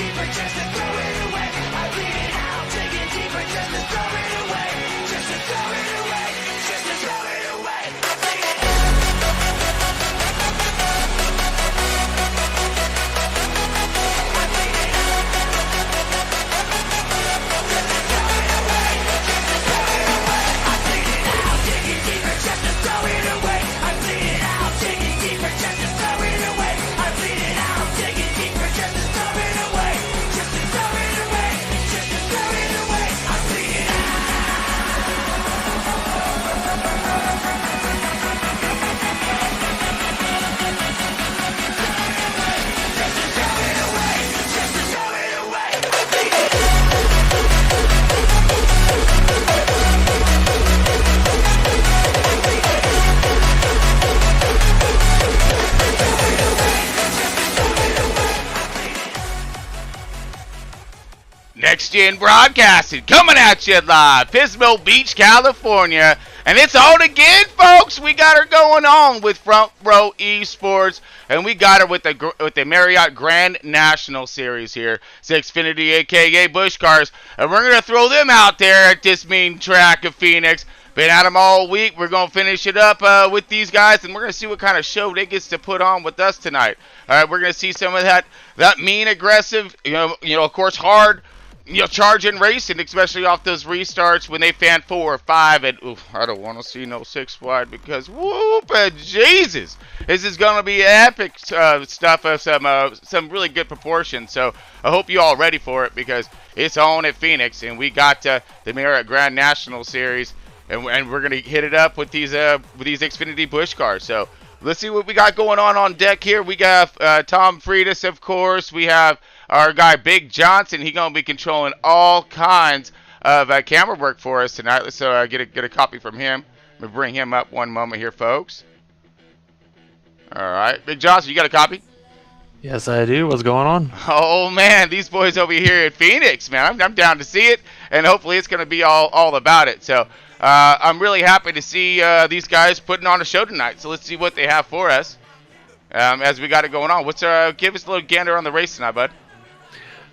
deeper just to throw it away. I bleed it out, digging deeper just to throw it away. Just to throw it away, just to throw it away. I bleed it out. I bleed it out. Just to throw it away, just to throw it away. I bleed it out, digging deeper just to throw it away. I bleed it out, digging deeper just to throw it away. I bleed it out, digging deeper just to throw it away. Just to throw it away, just to throw it away. I bleed it out. Just to throw it away, just to throw it away. I bleed it out. Next Gen Broadcasting coming at you live, Pismo Beach, California. And it's on again, folks. We got her going on with Front Row Esports. And we got her with the Marriott Grand National Series here. It's Xfinity, a.k.a. Busch Cars. And we're going to throw them out there at this mean track of Pheonnix. Been at them all week. We're going to finish it up with these guys. And we're going to see what kind of show they get to put on with us tonight. All right, we're going to see some of that mean, aggressive, you know, of course, hard, charging racing, especially off those restarts when they fan 4 or 5. And oof, I don't want to see no 6 wide because whoop, Jesus, this is going to be epic stuff of some really good proportions. So I hope you all ready for it because it's on at Pheonnix, and we got the Marriott Grand National Series, and we're going to hit it up with these Xfinity Busch cars. So let's see what we got going on deck here. We got Tom Freitas, of course. We have our guy Big Johnson. He's going to be controlling all kinds of camera work for us tonight. Let's get a copy from him. Let me bring him up one moment here, folks. All right. Big Johnson, you got a copy? Yes, I do. What's going on? Oh, man. These boys over here at Pheonnix, man. I'm down to see it, and hopefully it's going to be all about it. So I'm really happy to see these guys putting on a show tonight. So let's see what they have for us as we got it going on. Give us a little gander on the race tonight, bud.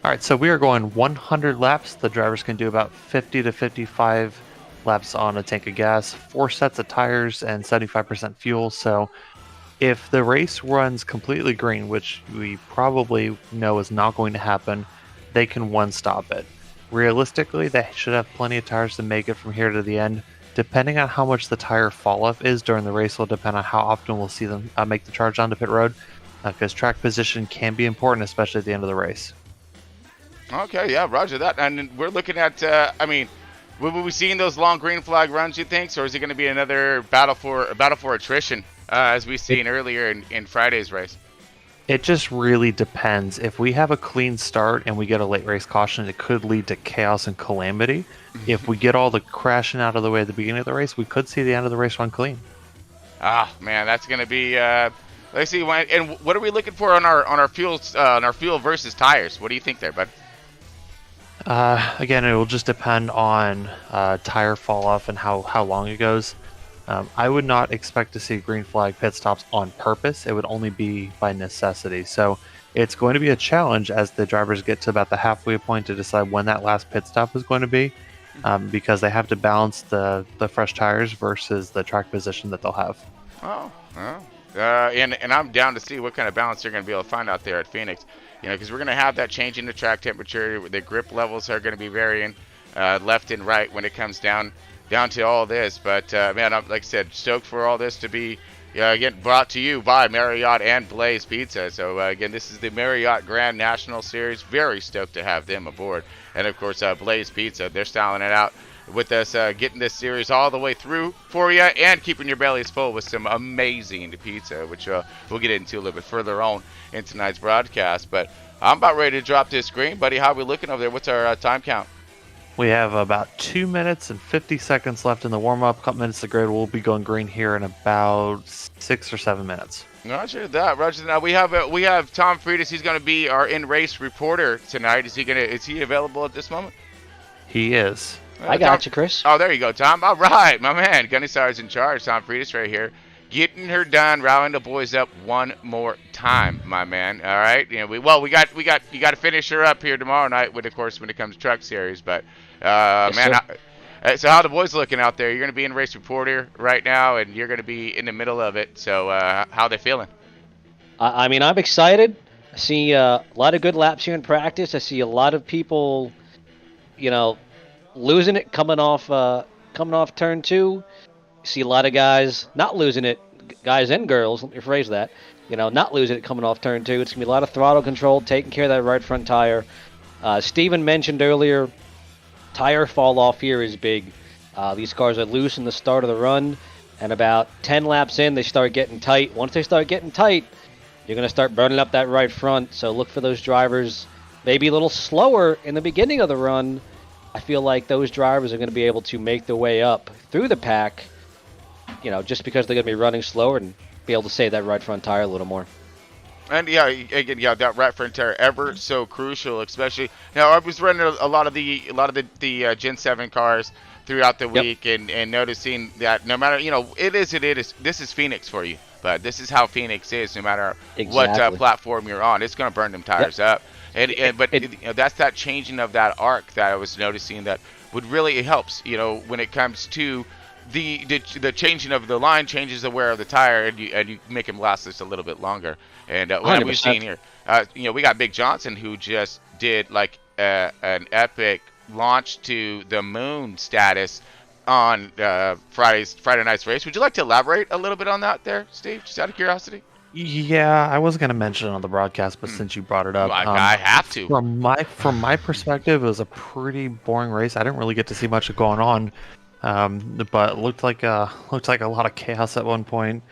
All right, so we are going 100 laps. The drivers can do about 50 to 55 laps on a tank of gas, 4 sets of tires, and 75% fuel. So if the race runs completely green, which we probably know is not going to happen, they can one-stop it. Realistically, they should have plenty of tires to make it from here to the end. Depending on how much the tire fall-off is during the race will depend on how often we'll see them make the charge onto pit road, because track position can be important, especially at the end of the race. Okay, yeah, roger that. And we're looking at, will we seeing those long green flag runs, you think, or is it going to be another battle for attrition as we seen earlier in Friday's race? It just really depends. If we have a clean start and we get a late race caution, it could lead to chaos and calamity. If we get all the crashing out of the way at the beginning of the race, we could see the end of the race run clean. Ah, man, that's going to be. Let's see. And what are we looking for on our fuel versus tires? What do you think there, bud? Again, it will just depend on tire fall off and how long it goes. I would not expect to see green flag pit stops on purpose. It would only be by necessity. So it's going to be a challenge as the drivers get to about the halfway point to decide when that last pit stop is going to be, because they have to balance the fresh tires versus the track position that they'll have. And I'm down to see what kind of balance they're going to be able to find out there at Pheonnix. Because we're going to have that change in the track temperature. The grip levels are going to be varying left and right when it comes down to all this. But, man, I'm, like I said, stoked for all this to be, again, brought to you by Marriott and Blaze Pizza. So, again, this is the Marriott Grand National Series. Very stoked to have them aboard. And, of course, Blaze Pizza, they're styling it out with us, getting this series all the way through for you and keeping your bellies full with some amazing pizza, which we'll get into a little bit further on in tonight's broadcast. But I'm about ready to drop this screen. Buddy, how are we looking over there? What's our time count? We have about 2 minutes and 50 seconds left in the warm-up. A couple minutes to grid. We'll be going green here in about 6 or 7 minutes. Roger that. Roger that. We have Tom Freitas. He's going to be our in-race reporter tonight. Is he available at this moment? He is. I got you, Chris. Oh, there you go, Tom. All right, my man. Gunny Sar's in charge. Tom Freitas right here. getting her done, rallying the boys up one more time, my man. All right, you know, you got to finish her up here tomorrow night with, of course, when it comes to Truck Series. But Yes, man, sir. so how the boys looking out there? You're going to be in race report here right now, and you're going to be in the middle of it. So how they feeling? I mean, I'm excited. I see a lot of good laps here in practice. I see a lot of people, losing it coming off turn 2. See a lot of guys not losing it, guys and girls. Let me rephrase that. Not losing it coming off turn 2. It's gonna be a lot of throttle control, taking care of that right front tire. Steven mentioned earlier, tire fall off here is big. These cars are loose in the start of the run, and about 10 laps in, they start getting tight. Once they start getting tight, you're going to start burning up that right front. So look for those drivers maybe a little slower in the beginning of the run. I feel like those drivers are going to be able to make their way up through the pack, just because they're going to be running slower and be able to save that right front tire a little more. And again, that right front tire ever so crucial, especially I was running a lot of the Gen 7 cars throughout the week, and noticing that no matter it is this is Pheonnix for you, but this is how Pheonnix is. No matter what platform you're on, it's going to burn them tires up, but that's that changing of that arc that I was noticing that would really helps when it comes to the changing of the line changes the wear of the tire, and you make them last just a little bit longer. And what we've seen here, we got Big Johnson, who just did like an epic launch to the moon status on Friday night's race. Would you like to elaborate a little bit on that there, Steve, just out of curiosity? Yeah, I was going to mention it on the broadcast, but since you brought it up, I have to. From my perspective, it was a pretty boring race. I didn't really get to see much going on, but it looked like a lot of chaos at one point.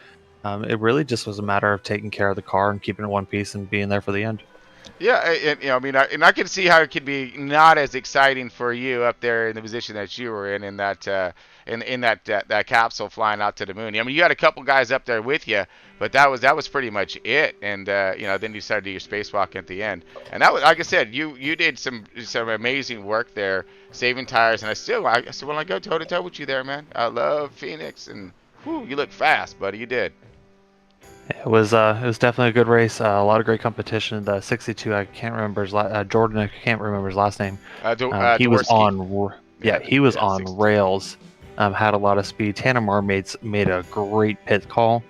It really just was a matter of taking care of the car and keeping it one piece and being there for the end. Yeah, and I can see how it could be not as exciting for you up there in the position that you were in that that capsule flying out to the moon. I mean, you had a couple guys up there with you, but that was pretty much it. And then you started to do your spacewalk at the end, and that was, like I said, you did some amazing work there, saving tires. And I still want to go toe to toe with you there, man. I love Pheonnix, and you look fast, buddy. You did. It was definitely a good race. A lot of great competition. The 62, I can't remember his Jordan. I can't remember his last name. He was on. He was on 62. rails. Had a lot of speed. Tanamar made a great pit call,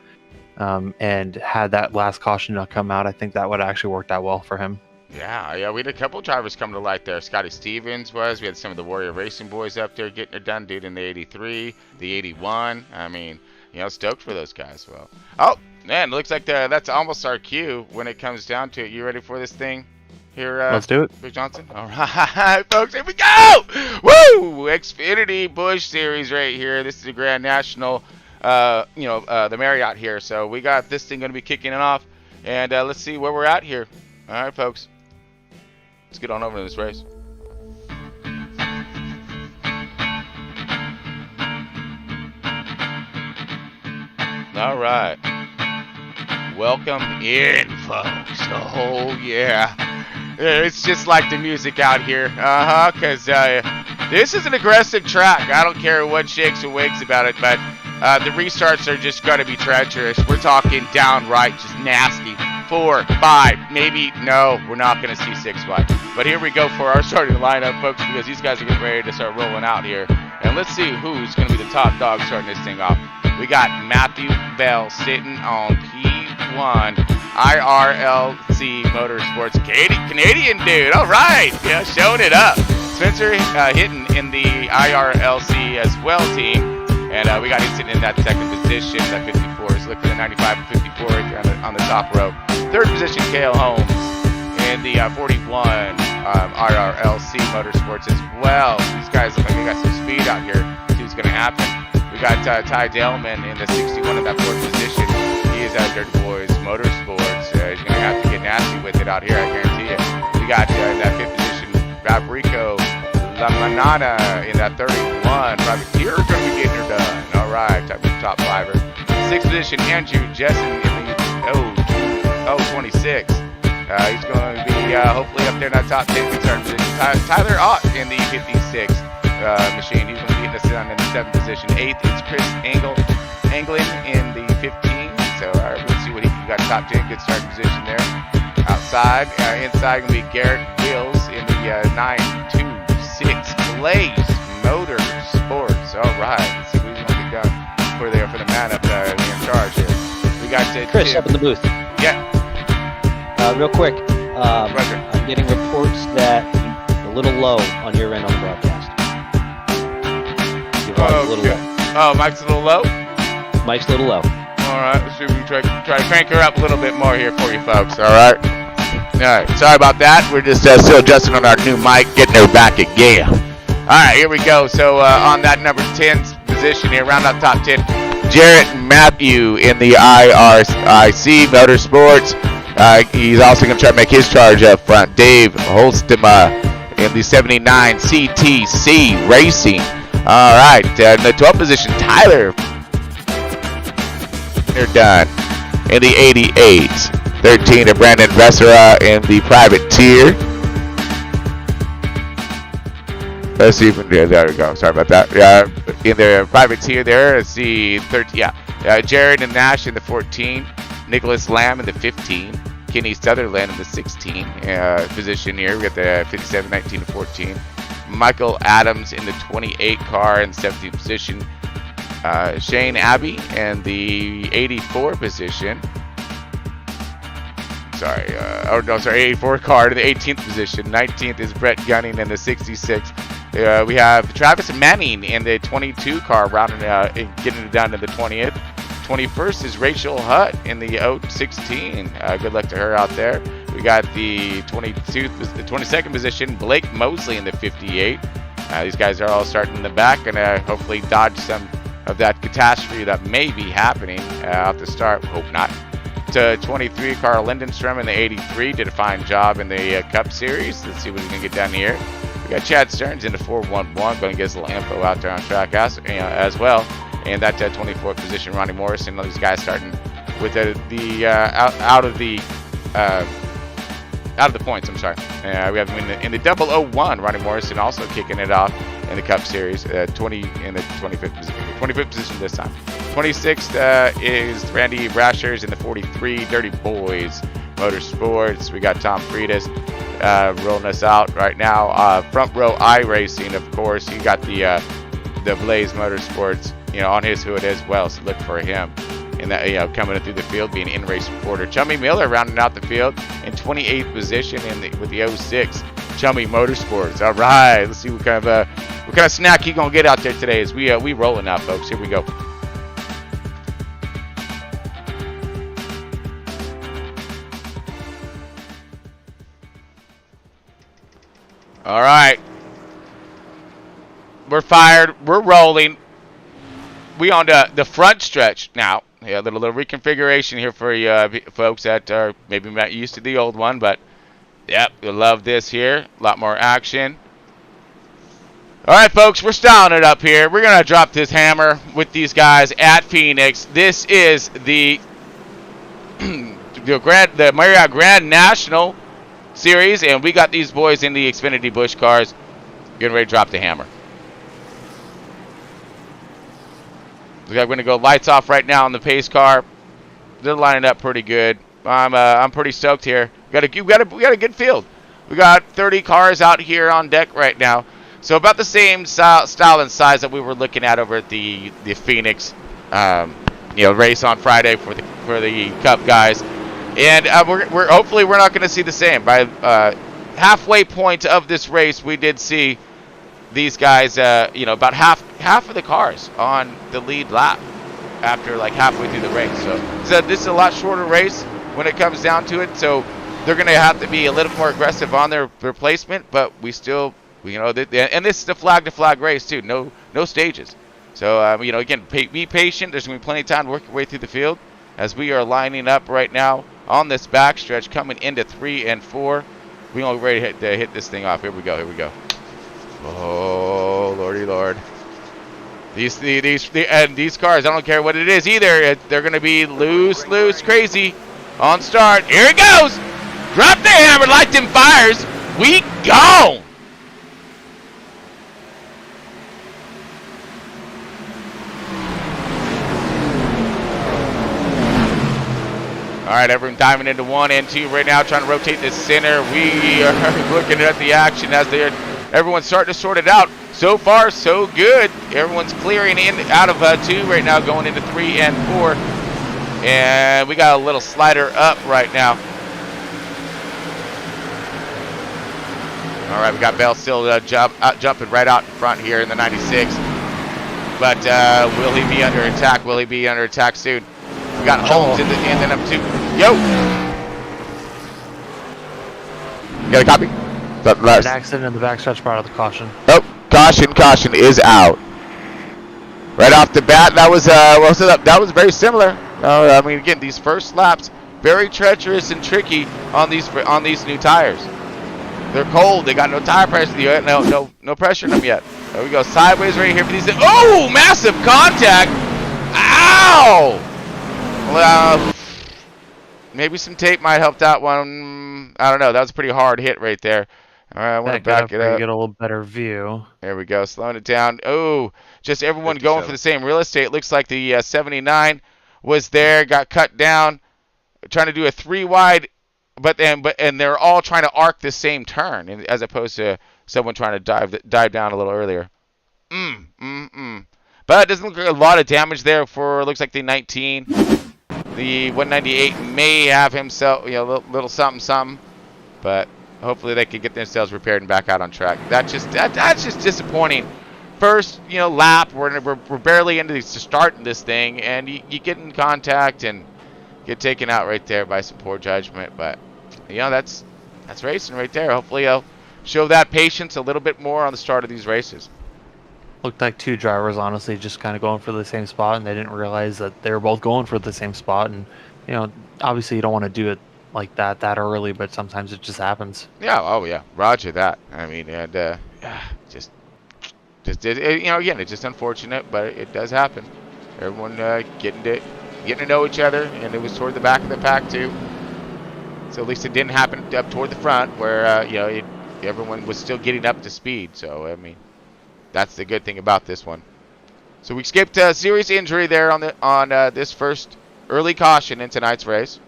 and had that last caution not come out. I think that would have actually worked out well for him. Yeah, we had a couple drivers come to light there. Scotty Stevens we had some of the Warrior Racing boys up there getting it done, dude, in the 83, the 81. I mean, stoked for those guys. Well, oh man, looks like that's almost our cue when it comes down to it. You ready for this thing here? Let's do it. Big Johnson. All right, folks, here we go. Woo! Xfinity Busch Series right here. This is the Grand National, the Marriott here. So we got this thing going to be kicking it off, and let's see where we're at here. All right, folks. Let's get on over to this race. All right. Welcome in, folks. Oh, yeah. It's just like the music out here. Because this is an aggressive track. I don't care what shakes or wakes about it, but the restarts are just going to be treacherous. We're talking downright just nasty. 4, 5, maybe, no, we're not going to see 6 wide. But here we go for our starting lineup, folks, because these guys are getting ready to start rolling out here. And let's see who's going to be the top dog starting this thing off. We got Matthew Bell sitting on P1 IRLC Motorsports. Canadian dude, all right, showing it up. Spencer hitting in the IRLC as well team. And we got him sitting in that second position, that 54. He's looking at 95 and 54 right there on the top row. Third position, Cale Holmes in the 41 IRLC Motorsports as well. These guys look like they got some speed out here. See what's going to happen. We got Ty Daleman in the 61 in that fourth position. He is at Dirty Boys Motorsports. He's going to have to get nasty with it out here, I guarantee it. We got in that fifth position, Fabrico La Manada in that 31. Privateer going to be getting her done. All right, top fiver. Sixth position, Andrew Jessen in the 26. He's going to be hopefully up there in that top 10 concern position. Tyler Ott in the 56 machine. He's going to be getting us down in the 7th position. 8th is Chris Engel England in the 15. So all right, we'll see what he got. Top 10, good starting position there. Outside, inside gonna be Garrett Wills in the 926 Blaze Motorsports. All right, let's see what he's gonna get done for there for the man up in charge here. We got Chris Tim. up in the booth. Yeah, Real quick, Roger. I'm getting reports that you're a little low on your end on the broadcast. Your volume's a little low. Oh, Mike's a little low. Mike's a little low. All right, let's see if we can try to crank her up a little bit more here for you folks. All right. All right. Sorry about that. We're just still adjusting on our new mic, getting her back again. All right, here we go. So on that number 10 position here, round out top 10, Jarrett Matthew in the IRIC Motorsports. He's also going to try to make his charge up front. Dave Holstema in the 79 CTC Racing. All right, in the 12th position, Tyler. They're done in the 88. 13 to Brandon Vessera in the privateer. Let's see if we can do. There we go. Sorry about that. In the privateer there, let's see. 13. Yeah. Jared and Nash in the 14. Nicholas Lamb in the 15. Kenny Sutherland in the 16 position here. We got the 57, 19 to 14. Michael Adams in the 28 car in 17th position. Shane Abbey in the 84 position. Sorry, 84 car in the 18th position. 19th is Brett Gunning in the 66. We have Travis Manning in the 22 car, rounding out and getting it down to the 20th. 21st is Rachel Hutt in the 016. Good luck to her out there. We got the 22nd position, Blake Mosley in the 58. These guys are all starting in the back and hopefully dodge some of that catastrophe that may be happening at the start. Hope not. To 23, Carl Lindenstrom in the 83 did a fine job in the Cup Series. Let's see what he's going to get done here. We got Chad Stearns in the 411, going to get us a little info out there on track as well. And that 24th position, Ronnie Morrison. These guys starting with out of the points. I'm sorry. We have him in the 001. Ronnie Morrison also kicking it off in the Cup Series. 20 in the 25th position this time. 26th is Randy Brashers in the 43. Dirty Boys Motorsports. We got Tom Freitas rolling us out right now. Front row iRacing, of course. You got the Blaze Motorsports, on his hood as well. So look for him in that, coming in through the field, being an in-race reporter. Chummy Miller rounding out the field in 28th position with the 06 Chummy Motorsports. All right, let's see what kind of snack he gonna get out there today as we rolling out, folks. Here we go. All right, we're fired. We're rolling. We on the front stretch now. Yeah, a little reconfiguration here for you folks that are maybe not used to the old one, but yep, you'll love this here. A lot more action. All right, folks, we're styling it up here. We're gonna drop this hammer with these guys at Pheonnix. This is the Marriott Grand National Series, and we got these boys in the Xfinity Busch cars getting ready to drop the hammer. We're going to go lights off right now on the pace car. They're lining up pretty good. I'm pretty stoked here. We got a good field. We got 30 cars out here on deck right now. So about the same style and size that we were looking at over at the Pheonnix race on Friday for the Cup guys. And we're hopefully we're not going to see the same. By halfway point of this race, we did see these guys, about half of the cars on the lead lap after like halfway through the race. So this is a lot shorter race when it comes down to it. So they're going to have to be a little more aggressive on their placement, but we still, and this is a flag-to-flag race too. No stages. So again, be patient. There's going to be plenty of time to work your way through the field as we are lining up right now on this backstretch coming into 3 and 4. We're going to be ready to hit this thing off. Here we go. Oh, Lordy Lord. These cars, I don't care what it is either. They're going to be loose, crazy on start. Here it goes. Drop the hammer, light them fires. We gone. right, everyone diving into 1 and 2 right now, trying to rotate the center. We are looking at the action as everyone's starting to sort it out. So far, so good. Everyone's clearing in out of 2 right now, going into 3 and 4. And we got a little slider up right now. All right, we got Bell still jumping right out in front here in the 96. But will he be under attack? Will he be under attack soon? We got Holmes in the number 2. Yo! You got a copy? An accident in the backstretch brought out the caution. Oh, caution is out. Right off the bat, that was very similar. I mean, again, these first laps very treacherous and tricky on these new tires. They're cold. They got no tire pressure. No pressure in them yet. There we go. Sideways right here for these. Oh, massive contact! Ow! Well, maybe some tape might help that one. I don't know. That was a pretty hard hit right there. All right, I want to back it up. Get a little better view. There we go. Slowing it down. Oh, just everyone going for the same real estate. Looks like the 79 was there, got cut down, trying to do a 3 wide. But they're all trying to arc the same turn, as opposed to someone trying to dive down a little earlier. But it doesn't look like a lot of damage there for, looks like the 19. The 198 may have himself, a little something. But hopefully they can get themselves repaired and back out on track. That's just disappointing. First, lap, we're barely into starting this thing, and you get in contact and get taken out right there by some poor judgment. But that's racing right there. Hopefully I'll show that patience a little bit more on the start of these races. Looked like 2 drivers honestly just kind of going for the same spot, and they didn't realize that they were both going for the same spot. And obviously you don't want to do it like that early, but sometimes it just happens. Yeah. Oh yeah. Roger that. I mean, and just again, it's just unfortunate, but it does happen. Everyone getting to know each other, and it was toward the back of the pack too. So at least it didn't happen up toward the front, where everyone was still getting up to speed. So I mean, that's the good thing about this one. So we skipped a serious injury there on this first early caution in tonight's race.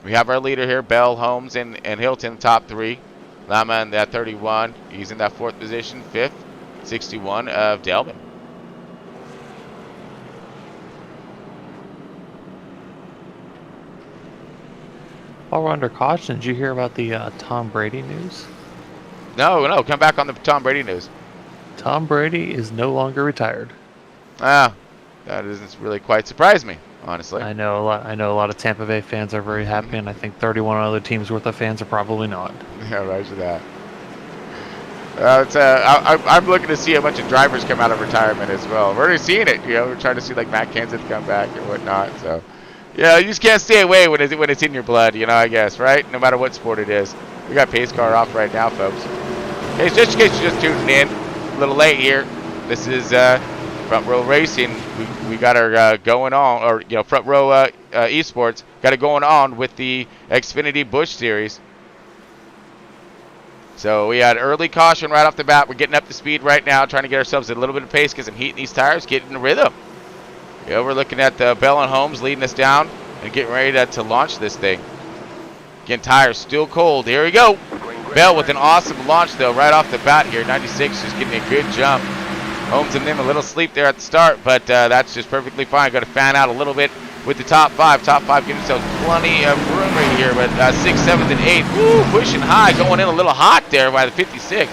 We have our leader here, Bell, Holmes, and Hilton, top 3. Lama in that 31. He's in that 4th position. 5th, 61 of Delvin. While we're under caution, did you hear about the Tom Brady news? No, come back on the Tom Brady news. Tom Brady is no longer retired. That doesn't really quite surprise me, honestly. I know a lot of Tampa Bay fans are very happy, and I think 31 other teams worth of fans are probably not. Yeah, roger that. I'm looking to see a bunch of drivers come out of retirement as well. We're already seeing it. We're trying to see like Matt Kenseth come back and whatnot. So, you just can't stay away when it's in your blood. I guess, right? No matter what sport it is. We got pace car off right now, folks. Hey, just in case you're just tuning in, a little late here. This is Front Row Racing. We got our going on, or Front Row Esports got it going on with the Xfinity Busch Series. So we had early caution right off the bat. We're getting up to speed right now, trying to get ourselves a little bit of pace, get some heat in these tires, get in the rhythm. We're looking at Bell and Holmes leading us down and getting ready to launch this thing. Again, tires still cold. Here we go. Bell with an awesome launch, though, right off the bat here. 96 just getting a good jump. Holmes and them a little sleep there at the start, but that's just perfectly fine. Got to fan out a little bit with the top 5. Top 5 giving themselves plenty of room right here, but 6th, 7th, and 8th. Woo, pushing high, going in a little hot there by the 56.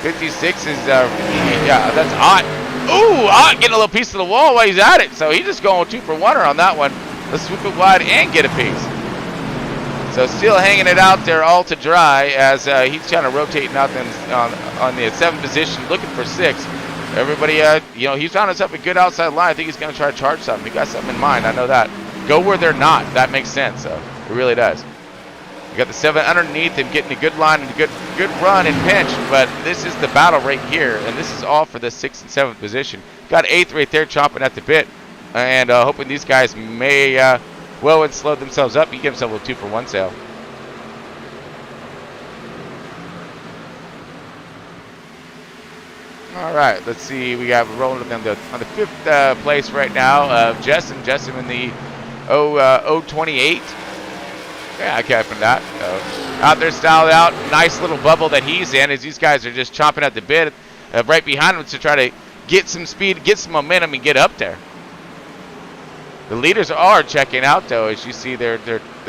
56 is, yeah, that's hot. Ooh, hot, getting a little piece of the wall while he's at it. So he's just going 2 for 1 on that one. Let's swoop it wide and get a piece. So still hanging it out there all to dry as he's trying to rotate out on the 7th position, looking for 6. Everybody, he's found himself a good outside line. I think he's going to try to charge something. He got something in mind. I know that. Go where they're not. That makes sense. So it really does. You got the 7 underneath him, getting a good line and a good run and pinch. But this is the battle right here, and this is all for the 6th and 7th position. Got 8th right there, chomping at the bit, and hoping these guys may well and slow themselves up. He gives himself a 2 for 1 sale. All right, let's see. We got rolling on the 5th place right now. Jessim in the 028. Yeah, I can't from that. Out there, styled out. Nice little bubble that he's in as these guys are just chomping at the bit right behind him to try to get some speed, get some momentum, and get up there. The leaders are checking out, though, as you see their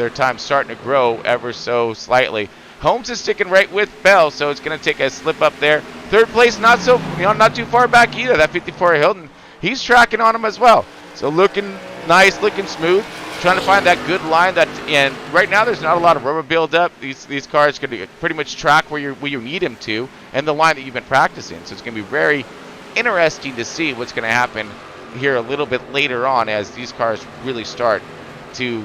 time starting to grow ever so slightly. Holmes is sticking right with Bell, so it's going to take a slip up there. Third place, not too far back either. That 54 Hilton, he's tracking on him as well. So looking nice, looking smooth. Trying to find that good line and right now there's not a lot of rubber buildup. These cars can pretty much track where you need them to and the line that you've been practicing. So it's going to be very interesting to see what's going to happen here a little bit later on as these cars really start to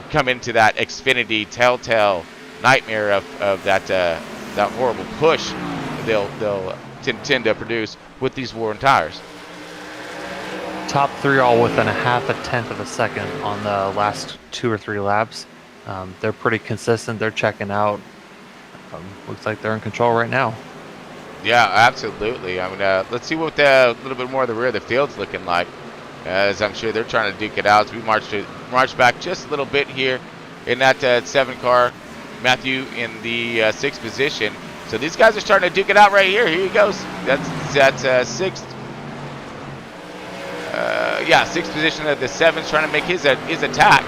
come into that Xfinity telltale nightmare of that horrible push they'll tend to produce with these worn tires. Top three all within a half a tenth of a second on the last 2 or 3 laps. They're pretty consistent. They're checking out. Looks like they're in control right now. Yeah, absolutely. I mean, let's see what a little bit more of the rear of the field's looking like, as I'm sure they're trying to duke it out. So we march back just a little bit here in that 7 car. Matthew in the 6th position. So these guys are starting to duke it out right here. Here he goes. That's 6th. 6th position of the 7's trying to make his attack.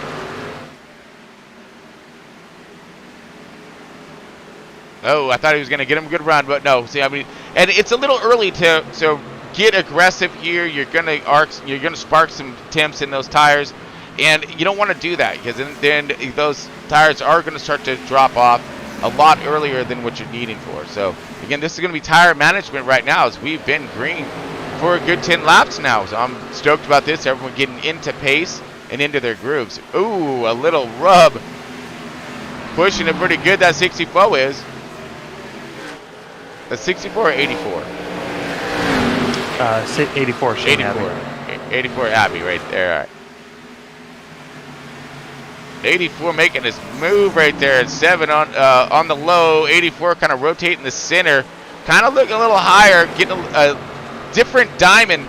Oh, I thought he was going to get him a good run, but no. See, I mean, and it's a little early to get aggressive here. You're going to spark some temps in those tires, and you don't want to do that because then those tires are going to start to drop off a lot earlier than what you're needing for. So again, this is going to be tire management right now as we've been green for a good 10 laps now. So I'm stoked about this. Everyone getting into pace and into their grooves. Ooh, a little rub. Pushing it pretty good, that 64 is. The 64 or 84? 84. 84 Abby right there. All right. 84 making his move right there at 7 on the low. 84 kind of rotating the center. Kind of looking a little higher, getting a different diamond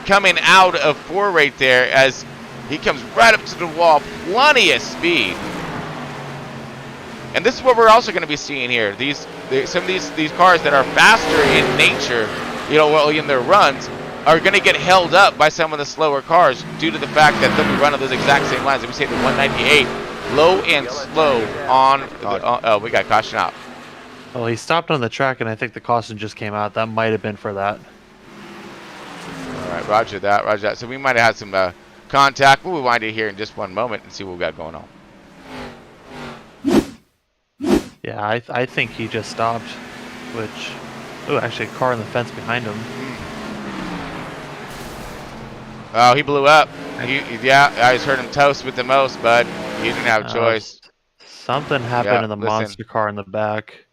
coming out of 4 right there as he comes right up to the wall. Plenty of speed. And this is what we're also going to be seeing here. Some of these cars that are faster in nature, in their runs, are going to get held up by some of the slower cars due to the fact that they'll be running those exact same lines. If we say the 198, low and slow on. We got caution out. Well, he stopped on the track, and I think the caution just came out. That might have been for that. All right, roger that. So we might have had some contact. We'll rewind it here in just one moment and see what we got going on. Yeah, I think he just stopped, which... Oh, actually, a car in the fence behind him. Oh, he blew up. I just heard him toast with the most, but he didn't have a choice. Something happened in the monster car in the back.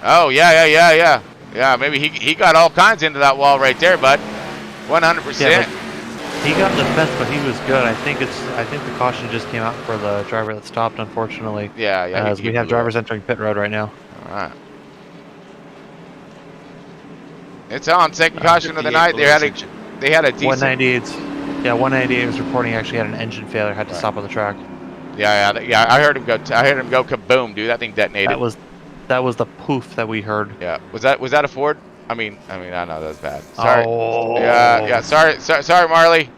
Oh, yeah. Yeah, maybe he got all kinds into that wall right there, bud. 100%. Yeah, he got in the fence, but he was good. I think the caution just came out for the driver that stopped, unfortunately. Yeah. As we have drivers entering pit road right now. All right. It's on. Second caution of the night. They had a decent... 198. Yeah, 198 was reporting actually had an engine failure, had to stop on the track. Yeah. I heard him go kaboom, dude. That thing detonated. That was the poof that we heard. Yeah. Was that a Ford? I mean, I know that was bad. Sorry. Oh. Yeah. Sorry, Marley.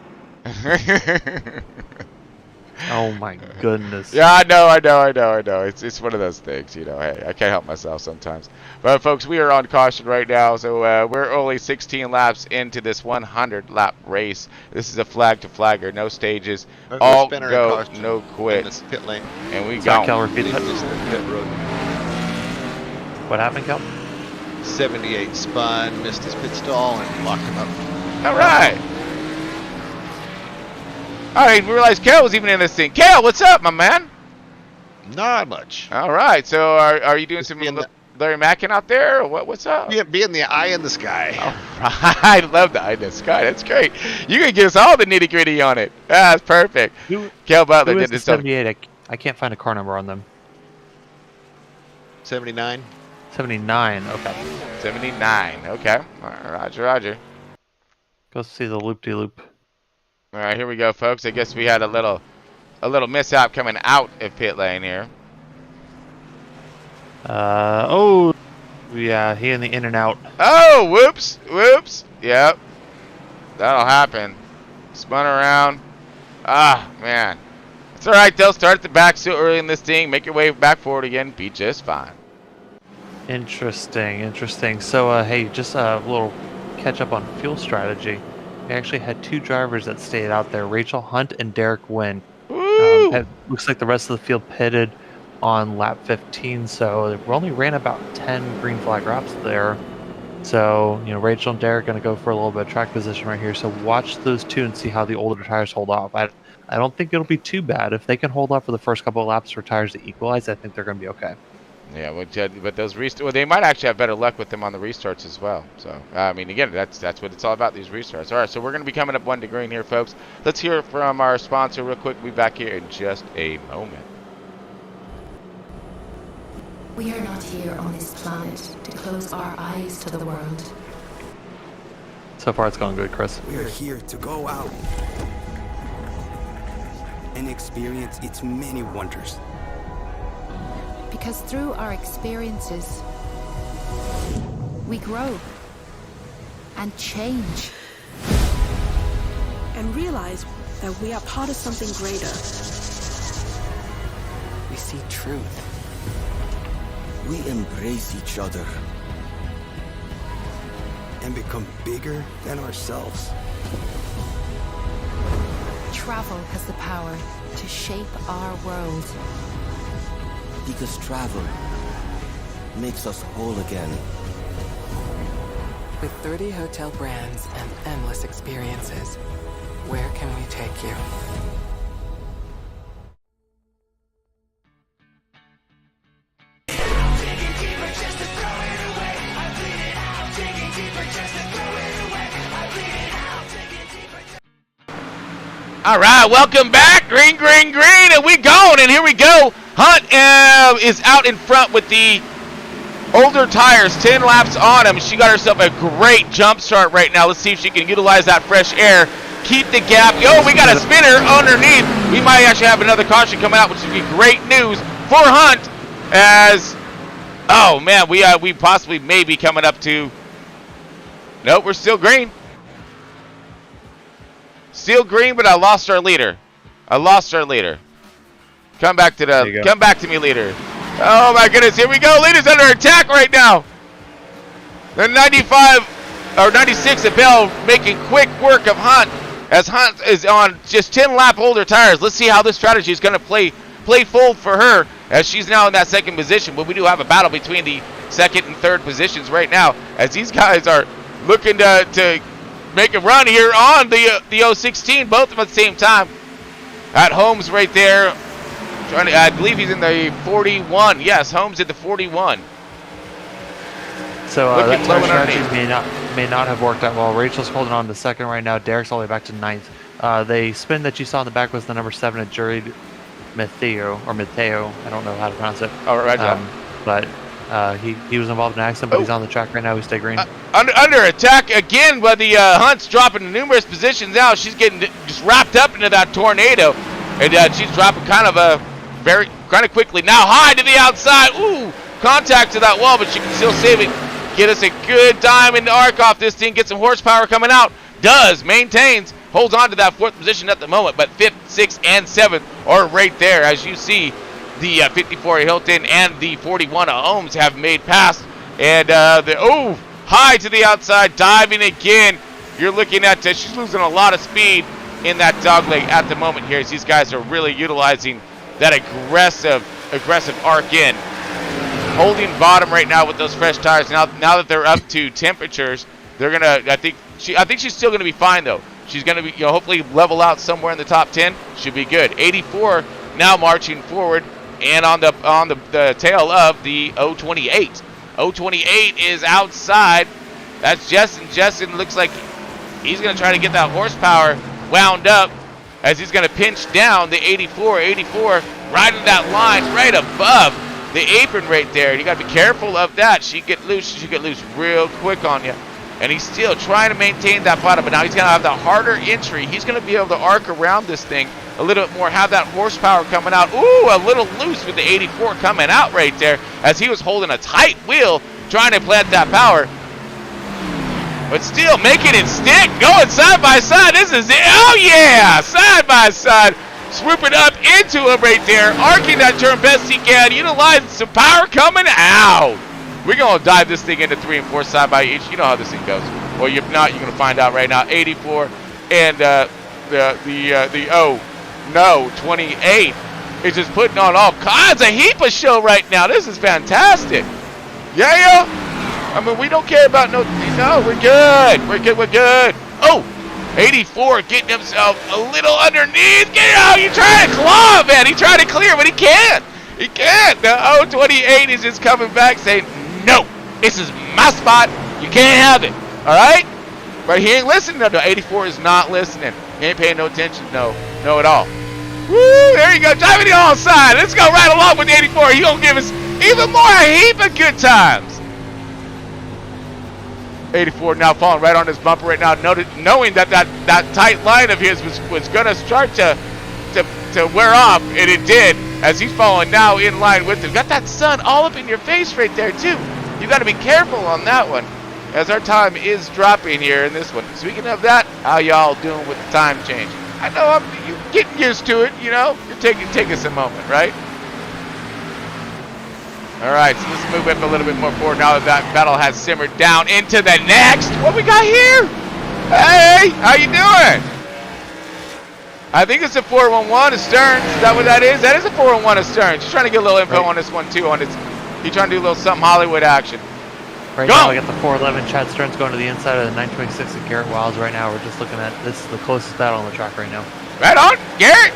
Oh my goodness. Yeah, I know. It's one of those things, Hey, I can't help myself sometimes. But folks, we are on caution right now, so we're only 16 laps into this 100 lap race. This is a flag to flagger, no stages, all go, no quits. Pit lane. And we Sorry, go. Cal, repeat that. Pit road. What happened, Cal? 78 spun, missed his pit stall, and locked him up. All right. I didn't realize Cal was even in this thing. Cal, what's up, my man? Not much. All right. So are you doing some Larry Mackin out there, or what's up? Being the eye in the sky. All right. I love the eye in the sky. That's great. You can give us all the nitty gritty on it. That's perfect. Cal Butler did this. 78. I can't find a car number on them. 79. 79. Okay. 79. Okay. All right, Roger. Go see the loop-de-loop. All right, here we go, folks. I guess we had a little mishap coming out of pit lane here. Oh, yeah, he in the in and out. Oh, whoops. Yep. That'll happen. Spun around. Ah, man. It's all right, they'll start at the back so early in this thing. Make your way back forward again. Be just fine. Interesting. So, hey, just a little catch up on fuel strategy. We actually had 2 drivers that stayed out there, Rachel Hunt and Derek Wynn. It looks like the rest of the field pitted on lap 15, so we only ran about 10 green flag laps there. So, Rachel and Derek going to go for a little bit of track position right here. So watch those 2 and see how the older tires hold off. I don't think it'll be too bad. If they can hold off for the first couple of laps for tires to equalize, I think they're going to be okay. Yeah, but those restarts, they might actually have better luck with them on the restarts as well. So, I mean, again, that's what it's all about, these restarts. All right, so we're going to be coming up 1 to green here, folks. Let's hear from our sponsor real quick. We'll be back here in just a moment. We are not here on this planet to close our eyes to the world. So far, it's going good, Chris. We are here to go out and experience its many wonders. Because through our experiences, we grow and change. And realize that we are part of something greater. We see truth. We embrace each other and become bigger than ourselves. Travel has the power to shape our world. Because travel makes us whole again. With 30 hotel brands and endless experiences, where can we take you? All right, welcome back. Green, and we going, and here we go. Hunt is out in front with the older tires, 10 laps on him. She got herself a great jump start right now. Let's see if she can utilize that fresh air, keep the gap. Yo, we got a spinner underneath. We might actually have another caution coming out, which would be great news for Hunt as, oh, man, we possibly may be coming up to, nope, we're still green. Still green, but I lost our leader. Come back to me, leader. Oh my goodness, here we go. Leader's under attack right now. The 95 or 96 at Bell making quick work of Hunt as Hunt is on just 10 lap older tires. Let's see how this strategy is going to play full for her as she's now in that second position. But we do have a battle between the second and third positions right now as these guys are looking to make a run here on the 016, both of them at the same time. At Holmes right there. I believe he's in the 41. Yes, Holmes at the 41. So that tire strategy may not have worked out well. Rachel's holding on to second right now. Derek's all the way back to ninth. The spin that you saw in the back was the number 7 at Jury Matteo. I don't know how to pronounce it. Oh, right. But he was involved in an accident, but he's on the track right now. We stay green. Under attack again, but the Hunt's dropping numerous positions out. She's getting just wrapped up into that tornado, and she's dropping kind of quickly. Now high to the outside. Ooh, contact to that wall, but she can still save it. Get us a good diamond arc off this thing. Get some horsepower coming out. Maintains, holds on to that 4th position at the moment, but 5th, 6th, and 7th are right there. As you see, the 54 Hilton and the 41 Ohms have made past. And high to the outside, diving again. You're looking at, she's losing a lot of speed in that dogleg at the moment here as these guys are really utilizing that aggressive arc in. Holding bottom right now with those fresh tires. Now that they're up to temperatures, they're gonna. I think she's still gonna be fine though. She's gonna be, hopefully level out somewhere in the top 10. Should be good. 84 now marching forward and on the tail of the 028. 028 is outside. That's Jessen. Jessen looks like he's gonna try to get that horsepower wound up as he's gonna pinch down the 84. 84 right in that line, right above the apron right there. You got to be careful of that. She get loose real quick on you. And he's still trying to maintain that bottom, but now he's going to have the harder entry. He's going to be able to arc around this thing a little bit more, have that horsepower coming out. Ooh, a little loose with the 84 coming out right there as he was holding a tight wheel, trying to plant that power. But still making it stick, going side by side. This is it. Oh, yeah, side by side. Swooping up into him right there, arcing that turn best he can, utilizing some power coming out. We're going to dive this thing into 3 and 4 side by each. You know how this thing goes. Or if not, you're going to find out right now. 84 and the 28 is just putting on all kinds of heap of show right now. This is fantastic. Yeah. I mean, we don't care about no, we're good. We're good. Oh, 84 getting himself a little underneath. Get out. You're trying to claw, man. He tried to clear, but he can't. He can't. The 28 is just coming back saying, no, this is my spot. You can't have it. All right? But he ain't listening. No, 84 is not listening. He ain't paying no attention. No at all. Woo, there you go. Driving it all side. Let's go right along with the 84. He gonna give us even more a heap of good times. 84 now falling right on his bumper right now, knowing that tight line of his was gonna start to wear off, and it did, as he's falling now in line with him. Got that sun all up in your face right there too. You got to be careful on that one, as our time is dropping here in this one. Speaking of that, how y'all doing with the time change? I know you're getting used to it, You're taking us a moment, right? All right, so let's move it a little bit more forward now that battle has simmered down into the next. What we got here? Hey, how you doing? I think it's a 411 of Stearns. Is that what that is? That is a 411 of Stearns. Just trying to get a little info on this one too. He's trying to do a little something Hollywood action. Right now, I got the 411 Chad Stearns going to the inside of the 926 of Garrett Wiles right now. We're just looking at this is the closest battle on the track right now. Right on, Garrett.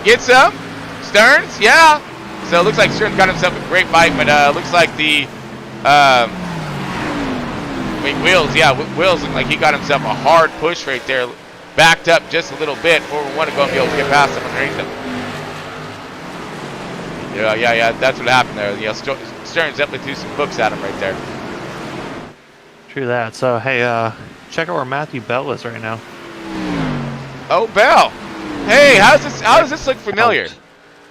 Get some. Stearns, yeah. So it looks like Stearns got himself a great bite, but looks like the Wills, yeah, Wills looked like he got himself a hard push right there. Backed up just a little bit. 411 to go and be able to get past him underneath him. Yeah, that's what happened there. Stearns definitely threw some books at him right there. True that. So, hey, check out where Matthew Bell is right now. Oh, Bell. Hey, how does this look familiar?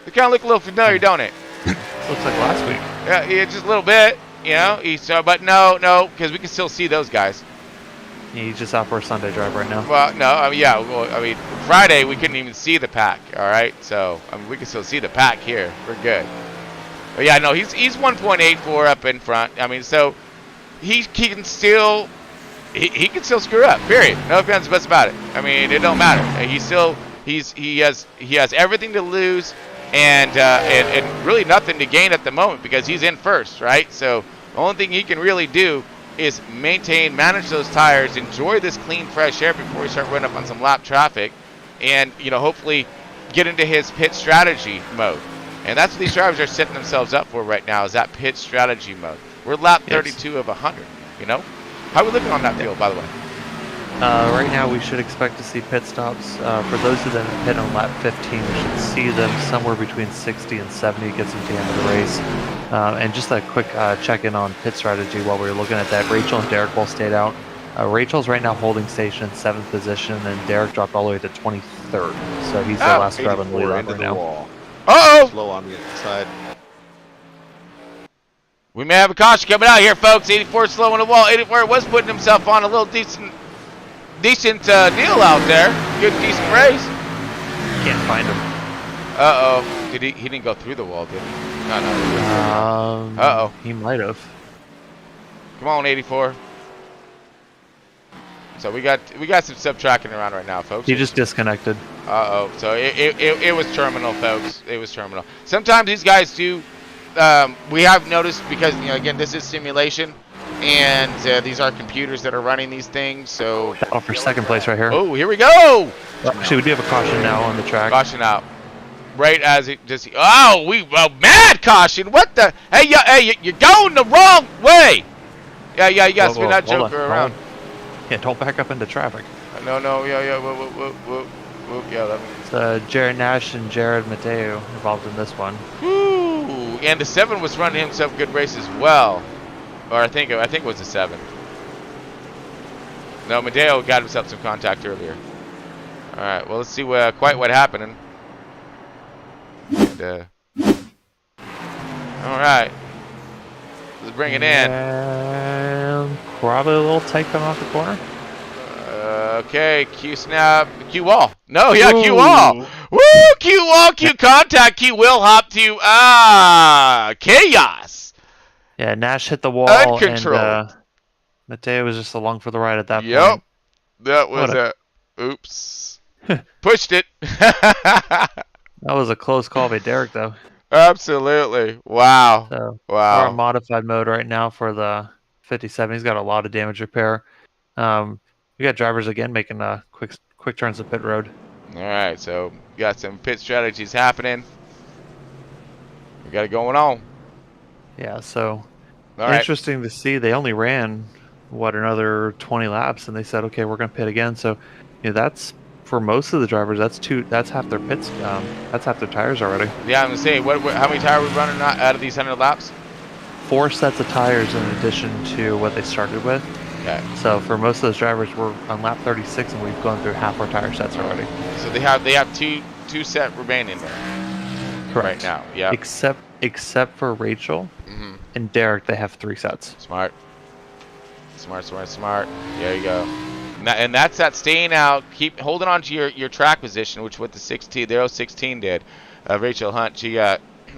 It kind of look a little familiar, don't it? Looks like last week. Yeah, just a little bit, but no, because we can still see those guys. He's just out for a Sunday drive right now. Well, no, Friday we couldn't even see the pack, all right? So, we can still see the pack here. We're good. But yeah, no, he's 1.84 up in front. So he can still screw up, period. No offense about it. It don't matter. He has everything to lose and really nothing to gain at the moment because he's in first, right? So the only thing he can really do is manage those tires, enjoy this clean, fresh air before we start running up on some lap traffic, and hopefully get into his pit strategy mode. And that's what these drivers are setting themselves up for right now, is that pit strategy mode. We're lap 32 of 100. How are we looking on that field, by the way? Right now, we should expect to see pit stops. For those who then hit on lap 15, we should see them somewhere between 60 and 70, gets them to the end of the race. And just a quick check-in on pit strategy while we were looking at that. Rachel and Derek both stayed out. Rachel's right now holding station in 7th position, and Derek dropped all the way to 23rd. So he's the last driver in the lead lap right now. Wall. Uh-oh! Slow on the inside. We may have a caution coming out here, folks. 84 slow on the wall. 84 was putting himself on a little decent deal out there. Good, decent race. Can't find him. Uh-oh. He didn't go through the wall, did he? No. Uh-oh. He might have. Come on, 84. So we got some sub-tracking around right now, folks. He just disconnected. Uh-oh. So it was terminal, folks. It was terminal. Sometimes these guys do. We have noticed because again, this is simulation, and these are computers that are running these things. So for second place right here. Oh, here we go. Actually, we do have a caution now on the track. Caution out. Right as it just. Mad caution. What the? Hey, you're going the wrong way. Yeah. You gotta spin that joker around. Yeah, don't back up into traffic. No. Yeah. Whoop. Yeah. It's Jared Nash and Jared Mateo involved in this one. Ooh, and the 7 was running himself a good race as well. Or I think it was the 7. No, Medeo got himself some contact earlier. All right, well, let's see quite what happened. And, all right. Let's bring it in. And probably a little tight coming off the corner. Okay, Q snap, Q wall. No, yeah, Ooh. Q wall. Woo, Q wall, Q contact, Q will hop to chaos. Yeah, Nash hit the wall. Uncontrolled. And Mateo was just along for the ride at that Yep, point. that was oops. Pushed it. That was a close call by Derek, though. Absolutely. Wow. So Wow. we're on modified mode right now for the 57. He's got a lot of damage repair. We got drivers again making quick turns to pit road. All right, so we got some pit strategies happening. We got it going on. Yeah, so All right. interesting to see. They only ran another 20 laps, and they said, okay, we're going to pit again. So, that's for most of the drivers. That's half their pits. That's half their tires already. Yeah, I'm gonna say, how many tires are we running out of these 100 laps? 4 sets of tires in addition to what they started with. Okay. So for most of those drivers, we're on lap 36, and we've gone through half our tire sets already. So they have two set remaining there. Correct. Right now. Yeah. Except for Rachel and Derek, they have 3 sets. Smart. There you go. And that's that staying out. Keep holding on to your track position, which what the 016 did. Rachel Hunt, she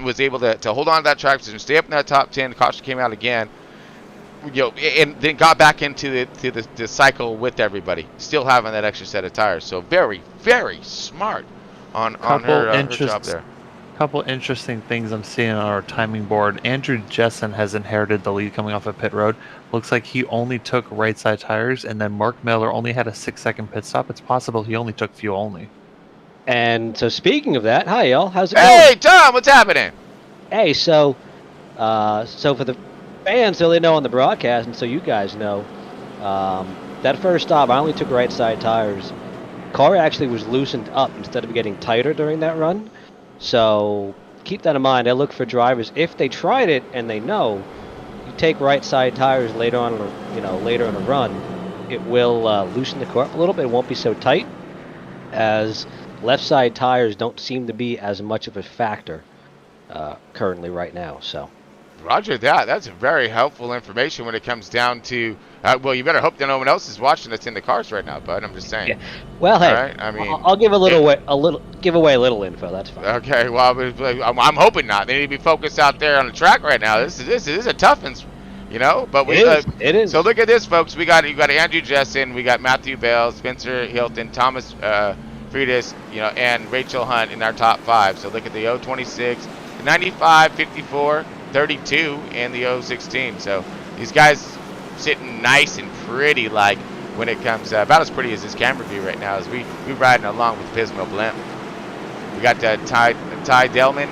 was able to hold on to that track position, stay up in that top 10. Caution came out again. And then got back into the cycle with everybody, still having that extra set of tires. So very, very smart on her job there. Couple interesting things I'm seeing on our timing board. Andrew Jessen has inherited the lead coming off of pit road. Looks like he only took right side tires, and then Mark Miller only had a 6-second pit stop. It's possible he only took fuel only. And so speaking of that, hi y'all, how's it going? Hey Tom, what's happening? Hey, so for the fans, so they know on the broadcast, and so you guys know, that first stop, I only took right side tires. Car actually was loosened up instead of getting tighter during that run. So keep that in mind. I look for drivers, if they tried it and they know, you take right side tires later on, later in a run, it will loosen the car up a little bit. It won't be so tight, as left side tires don't seem to be as much of a factor currently right now. So. Roger that. That's very helpful information when it comes down to. Well, you better hope that no one else is watching that's in the cars right now, bud. I'm just saying. Yeah. Well, hey, right? I mean, I'll give give away a little info. That's fine. Okay. Well, I'm hoping not. They need to be focused out there on the track right now. This is a tough one, But it is. So look at this, folks. You got Andrew Jessen, we got Matthew Bell, Spencer Hilton, Thomas Freitas, and Rachel Hunt in our top 5. So look at the 026, the 95, 54. 32 and the 016. So these guys sitting nice and pretty, like when it comes about as pretty as this camera view right now as we riding along with Pismo Blimp. We got Ty Delman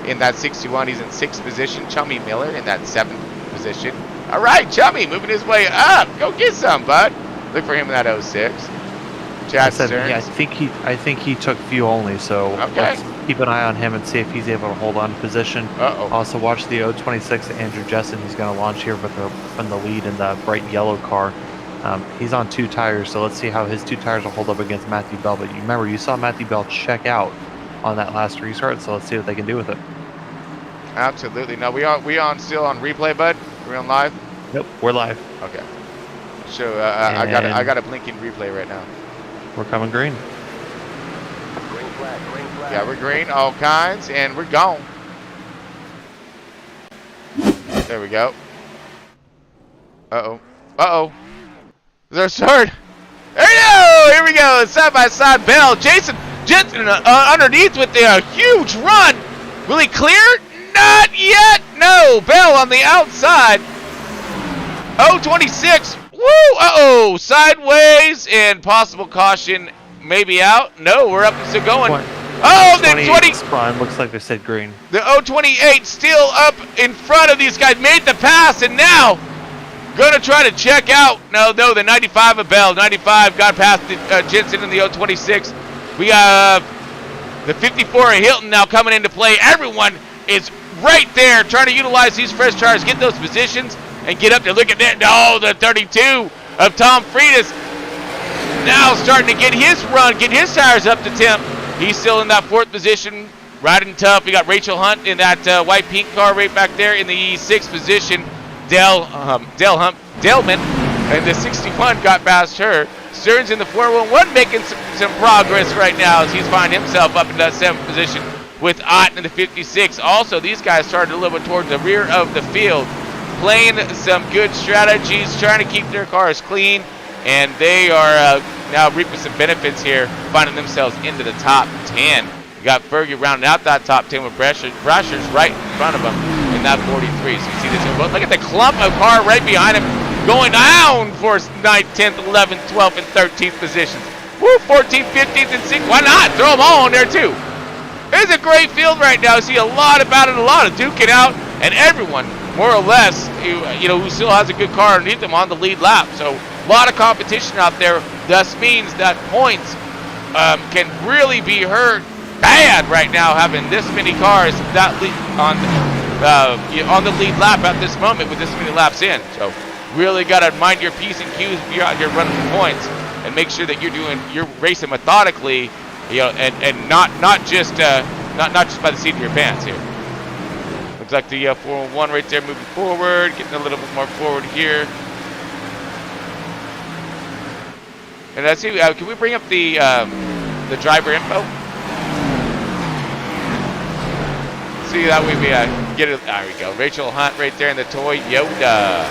in that 61. He's in 6th position. Chummy Miller in that 7th position. All right, Chummy moving his way up. Go get some, bud. Look for him in that 06. Chad Stearns. Yeah, I think he took fuel only, so okay. Let's keep an eye on him and see if he's able to hold on to position. Also watch the 026 Andrew Jessen. He's going to launch here from the lead in the bright yellow car. He's on 2 tires, so let's see how his 2 tires will hold up against Matthew Bell. But you saw Matthew Bell check out on that last restart, so let's see what they can do with it. Absolutely. Now we still on replay, bud? Are we on live? Nope, we're live. Okay. So I got a blinking replay right now. We're coming green. Green flag. Yeah, we're green, all kinds, and we're gone. There we go. Uh-oh. There's a third. There you go! Here we go. Side by side Bell. Jason Jensen underneath with the huge run. Will he clear? Not yet. No. Bell on the outside. 026. Woo! Uh-oh. Sideways and possible caution maybe out. No, we're up to going. Oh, the 20 spawn looks like they said green. The 028 still up in front of these guys. Made the pass and now gonna try to check out. No, the 95 of Bell. 95 got past Jensen in the 026. We got the 54 of Hilton now coming into play. Everyone is right there trying to utilize these fresh tires, get those positions, and get up there. Look at that. Oh, the 32 of Tom Freitas now starting to get his run, get his tires up to temp. He's still in that 4th position, riding tough. We got Rachel Hunt in that white-pink car right back there in the 6th position. Daleman and the 61 got past her. Stearns in the 411 making some progress right now as he's finding himself up in that 7th position with Ott in the 56. Also, these guys started a little bit towards the rear of the field, playing some good strategies, trying to keep their cars clean, and they are now reaping some benefits here, finding themselves into the top 10. You got Fergie rounding out that top 10 with Brasher's right in front of him in that 43. So you see this, look at the clump of car right behind him going down for 9th, 10th, 11th, 12th, and 13th positions. Woo, 14th, 15th, and 16th. Why not? Throw them all in there too. It's a great field right now. You see a lot about it, a lot of duking out, and everyone, more or less, who still has a good car underneath them on the lead lap. So a lot of competition out there. Thus means that points can really be hurt bad right now, having this many cars that on the lead lap at this moment with this many laps in. So really got to mind your P's and Q's if you're out here running for points, and make sure that you're racing methodically, and not just by the seat of your pants here. Looks like the 401 right there moving forward, getting a little bit more forward here. And let's see, can we bring up the driver info? See, that way we get it. There we go. Rachel Hunt right there in the Toyota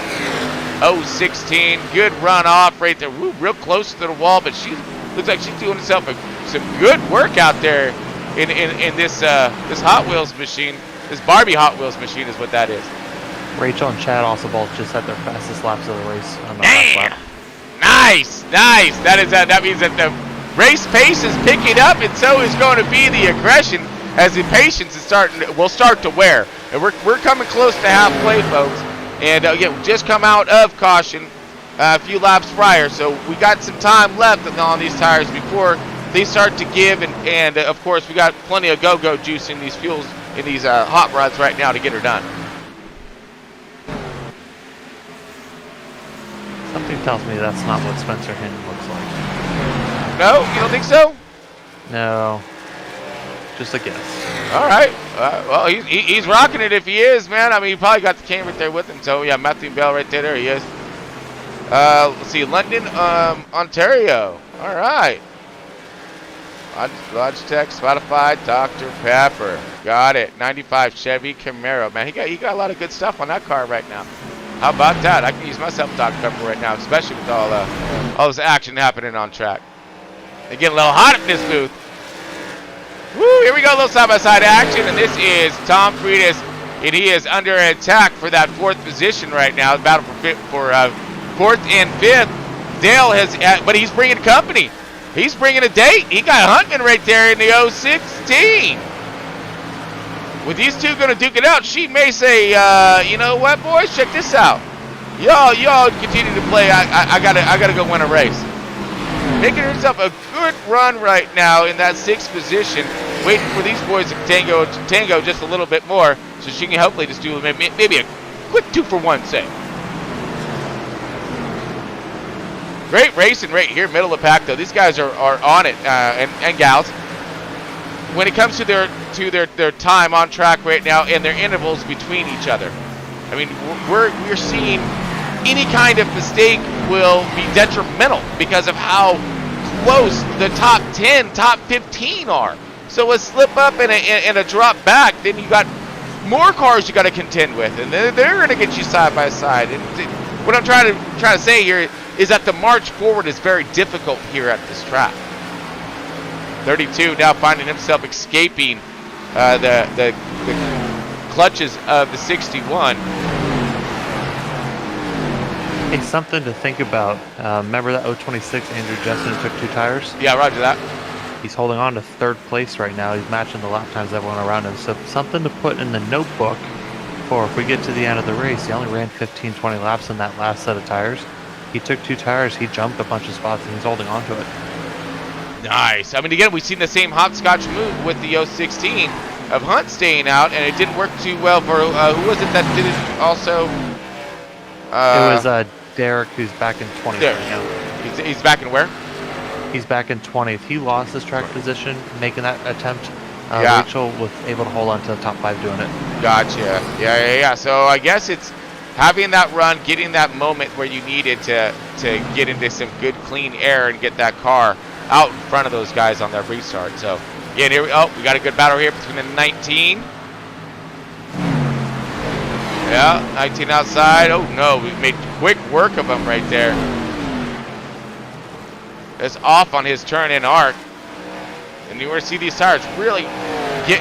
016. Good run off right there. Woo, real close to the wall, but she looks like she's doing herself some good work out there in this Hot Wheels machine. This Barbie Hot Wheels machine is what that is. Rachel and Chad also both just had their fastest laps of the race. On the Damn! lap. Nice. That means that the race pace is picking up, and so is going to be the aggression as the patience will start to wear. And we're coming close to halfway, folks. And we just come out of caution a few laps prior, so we got some time left on these tires before they start to give. And of course, we got plenty of go-go juice in these fuels, in these hot rods right now to get her done. Something tells me that's not what Spencer Hinton looks like. No, you don't think so? No, just a guess. All right. Well, he's rocking it if he is, man. I mean, he probably got the camera right there with him. So yeah, Matthew Bell right there. There he is. Let's see, London, Ontario. All right. Logitech, Spotify, Dr. Pepper. Got it. 95 Chevy Camaro. Man, he got a lot of good stuff on that car right now. How about that? I can use myself Dr. Pepper right now, especially with all this action happening on track. They get a little hot in this booth. Woo, here we go, a little side-by-side action, and this is Tom Freitas, and he is under attack for that 4th position right now. The battle for 4th and 5th. Dale but he's bringing company. He's bringing a date. He got Huntman right there in the 016. With these two going to duke it out, she may say, you know what, boys, check this out. Y'all continue to play. I gotta go win a race. Making herself a good run right now in that 6th position, waiting for these boys to tango just a little bit more, so she can hopefully just do maybe a quick 2-for-1 save. Great racing right here, middle of the pack though. These guys are on it, and gals. When it comes to their time on track right now and their intervals between each other. I mean, we're seeing any kind of mistake will be detrimental because of how close the top 10, top 15 are. So a slip up and a drop back, then you got more cars you got to contend with, and they're going to get you side by side. And what I'm trying to say here is that the march forward is very difficult here at this track. 32 now finding himself escaping the clutches of the 61. Hey, something to think about. Remember that 026 Andrew Justin took 2 tires? Yeah, roger that. He's holding on to 3rd place right now. He's matching the lap times of everyone around him. So something to put in the notebook for if we get to the end of the race. He only ran 15, 20 laps in that last set of tires. He took 2 tires. He jumped a bunch of spots, and he's holding on to it. Nice. I mean, again, we've seen the same hopscotch move with the 016 of Hunt staying out, and it didn't work too well for who was it that did it also? It was Derek, who's back in 20 there. right now. He's back in where? He's back in 20th. He lost his track position making that attempt. Yeah. Rachel was able to hold on to the top 5 doing it. Gotcha. Yeah. So I guess it's having that run, getting that moment where you needed to get into some good clean air and get that car out in front of those guys on their restart. So again, here we got a good battle here between the 19. Yeah, 19 outside. Oh no, we made quick work of him right there. It's off on his turn in arc. And you want to see these tires really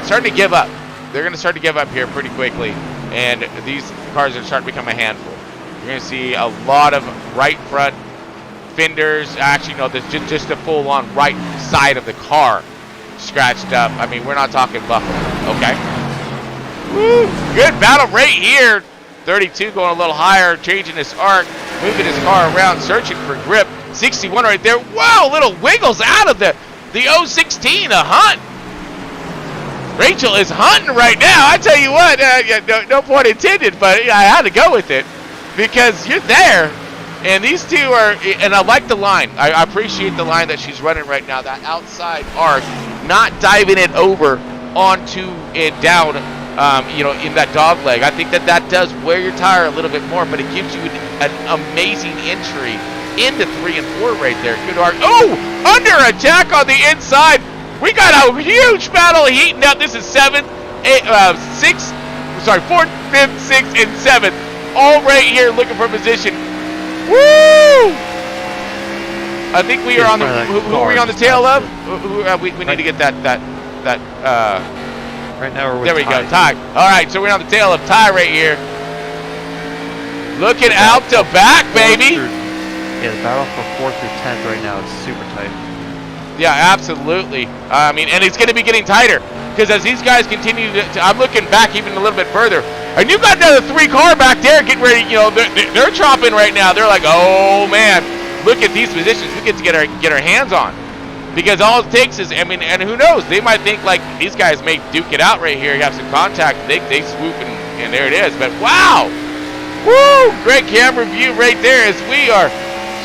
starting to give up. They're going to start to give up here pretty quickly. And these cars are starting to become a handful. You're going to see a lot of right front fenders. Actually, no, there's just a full-on right side of the car scratched up. I mean, we're not talking buckle. Okay. Woo! Good battle right here. 32 going a little higher, changing his arc, moving his car around, searching for grip. 61 right there. Wow, little wiggles out of the 016, a hunt. Rachel is hunting right now. I tell you what, no point intended, but I had to go with it because you're there. And these two are, and I like the line. I appreciate the line that she's running right now. That outside arc, not diving it over onto and down, in that dog leg. I think that does wear your tire a little bit more, but it gives you an amazing entry into 3 and 4 right there. Good arc. Oh, under attack on the inside. We got a huge battle heating up. This is 4th, 5th, 6th, and 7th. All right here looking for position. Woo! I think we are on the. Who are we on the tail of? We need to get that. Right now we're with there we go, Ty. All right, so we're on the tail of Ty right here. Looking out to back, baby. Yeah, the battle for 4th through 10th right now is super tight. Yeah, absolutely. I mean, and it's going to be getting tighter because as these guys continue to, I'm looking back even a little bit further, and you got another 3 car back there getting ready. They're chopping right now. They're like, oh man, look at these positions. We get to get our hands on because all it takes is, and who knows? They might think like these guys may duke it out right here. You have some contact. They swoop and there it is. But wow, woo! Great camera view right there as we are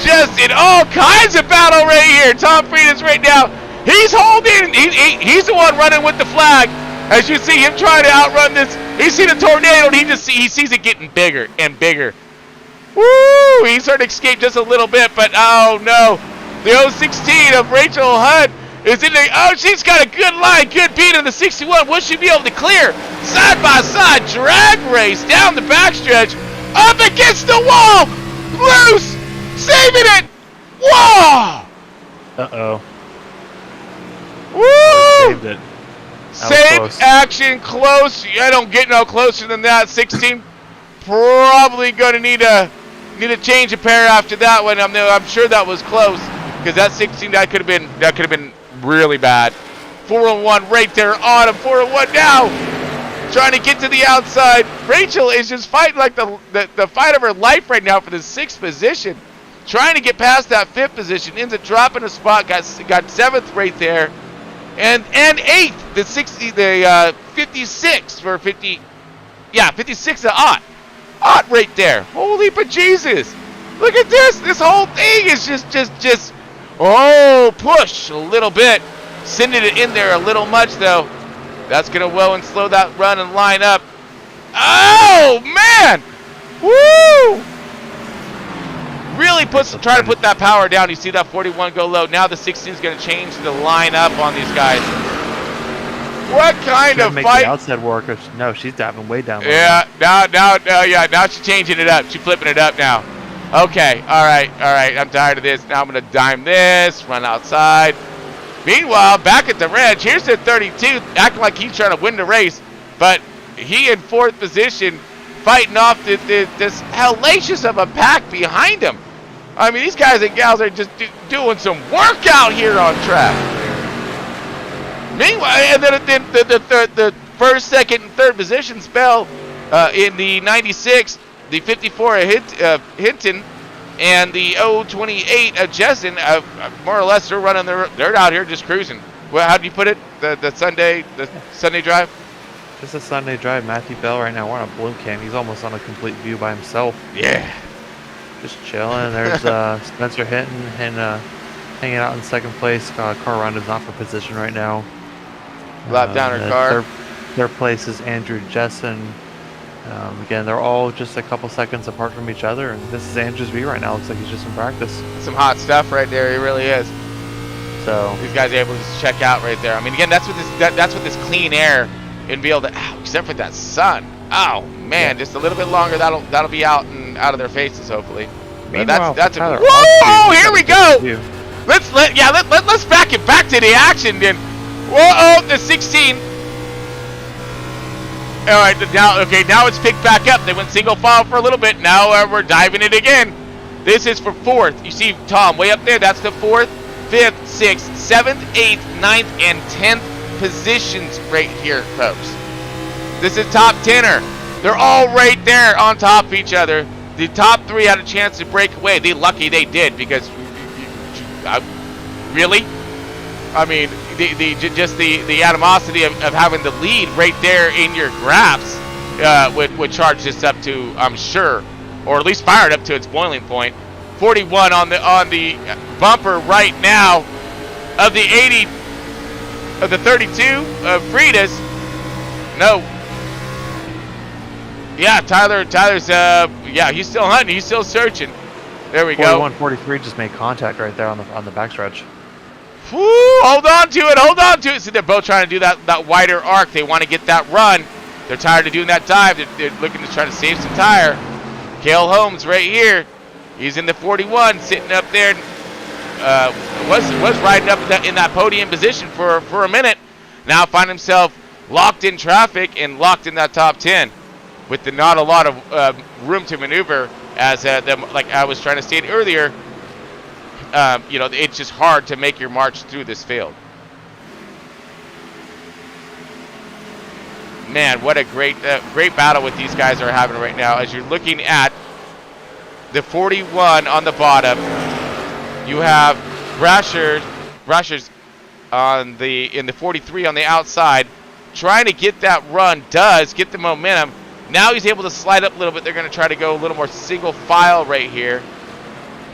just in all kinds of battle right here. Tom Pheonnix right now, he's holding, he's the one running with the flag. As you see him trying to outrun this, he's seen a tornado and he sees it getting bigger and bigger. Woo! He's starting to escape just a little bit, but oh no. The 016 of Rachel Hunt is in the, she's got a good line, good beat in the 61. Will she be able to clear? Side by side, drag race down the backstretch, up against the wall, loose! Saving it! Whoa! Uh-oh. Woo! Saved it. Save action close. I don't get no closer than that. 16 probably gonna need a change of pair after that one. I'm sure that was close because that 16 that could have been really bad. 401 right there on him. 401 now. Trying to get to the outside. Rachel is just fighting like the fight of her life right now for the 6th position. Trying to get past that 5th position, ends up dropping a spot, got 7th right there, and 8th, the 56 for 50, yeah, 56 to Ott right there. Holy bejesus! Look at this whole thing is just push a little bit, sending it in there a little much though. That's gonna and slow that run and line up. Oh man! Woo! Really try to put that power down. You see that 41 go low. Now the 16 is going to change the line up on these guys. What kind of fight? The outside work. No, she's diving way down. Yeah, now she's changing it up. She's flipping it up now. Okay, all right. I'm tired of this. Now I'm going to dime this, run outside. Meanwhile, back at the ranch, here's the 32, acting like he's trying to win the race, but he in 4th position, fighting off this hellacious of a pack behind him. I mean, these guys and gals are just doing some work out here on track. Meanwhile, and then the 1st, 2nd, and 3rd position spell in the 96, the 54 of Hinton, and the 028 of Jessen, more or less, they're out here just cruising. Well, how do you put it? The Sunday drive. Just a Sunday drive. Matthew Bell right now, we're on a blue cam. He's almost on a complete view by himself. Yeah. Just chilling. There's Spencer Hinton and hanging out in second place. Car is not for position right now. Lap down her car. Their place is Andrew Jessen. Again, they're all just a couple seconds apart from each other, and this is Andrew's V right now. Looks like he's just in practice. Some hot stuff right there. He really is. So these guys are able to just check out right there. I mean, again, that's what this clean air and be able to. Ow, except for that sun. Oh man, just a little bit longer. That'll be out and out of their faces hopefully. Meanwhile, that's Tyler, whoa! Here we go. Let's back it back to the action then. Whoa! The 16. All right, now it's picked back up. They went single file for a little bit. Now we're diving it again. This is for fourth. You see Tom way up there. That's the fourth, fifth, sixth, seventh, eighth, ninth, and 10th positions right here, folks. This is top 10er. They're all right there on top of each other. The top three had a chance to break away. They're lucky they did because, really? I mean, the animosity of having the lead right there in your graphs would charge this up to, I'm sure, or at least fire it up to its boiling point. 41 on the bumper right now of the 80 of the 32 of Frida's. No. Yeah, Tyler's he's still hunting, he's still searching. There we go. 41-43 just made contact right there on the backstretch. Woo, hold on to it. See, they're both trying to do that wider arc. They want to get that run. They're tired of doing that dive. They're looking to try to save some tire. Cale Holmes right here. He's in the 41, sitting up there. Was riding up in that podium position for a minute. Now find himself locked in traffic and locked in that top 10 with not a lot of room to maneuver. As like I was trying to state earlier, it's just hard to make your march through this field. Man, what a great battle with these guys are having right now. As you're looking at the 41 on the bottom, you have Brasher's in the 43 on the outside, trying to get that run. Does get the momentum. Now he's able to slide up a little bit. They're going to try to go a little more single file right here.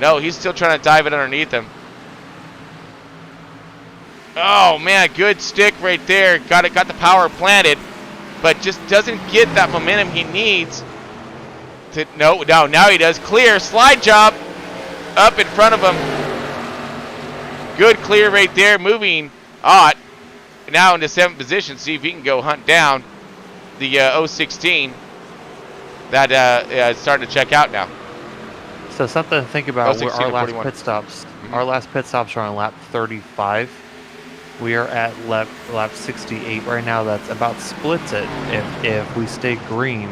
No, he's still trying to dive it underneath him. Oh man, good stick right there. Got the power planted, but just doesn't get that momentum he needs. Now he does. Clear, slide job up in front of him. Good clear right there, moving Ott. Now into 7th position, see if he can go hunt down the 016 that is starting to check out now. So something to think about. Our last 41. pit stops. Our last pit stops are on lap 35. We are at lap 68 right now. That's about splits it. If we stay green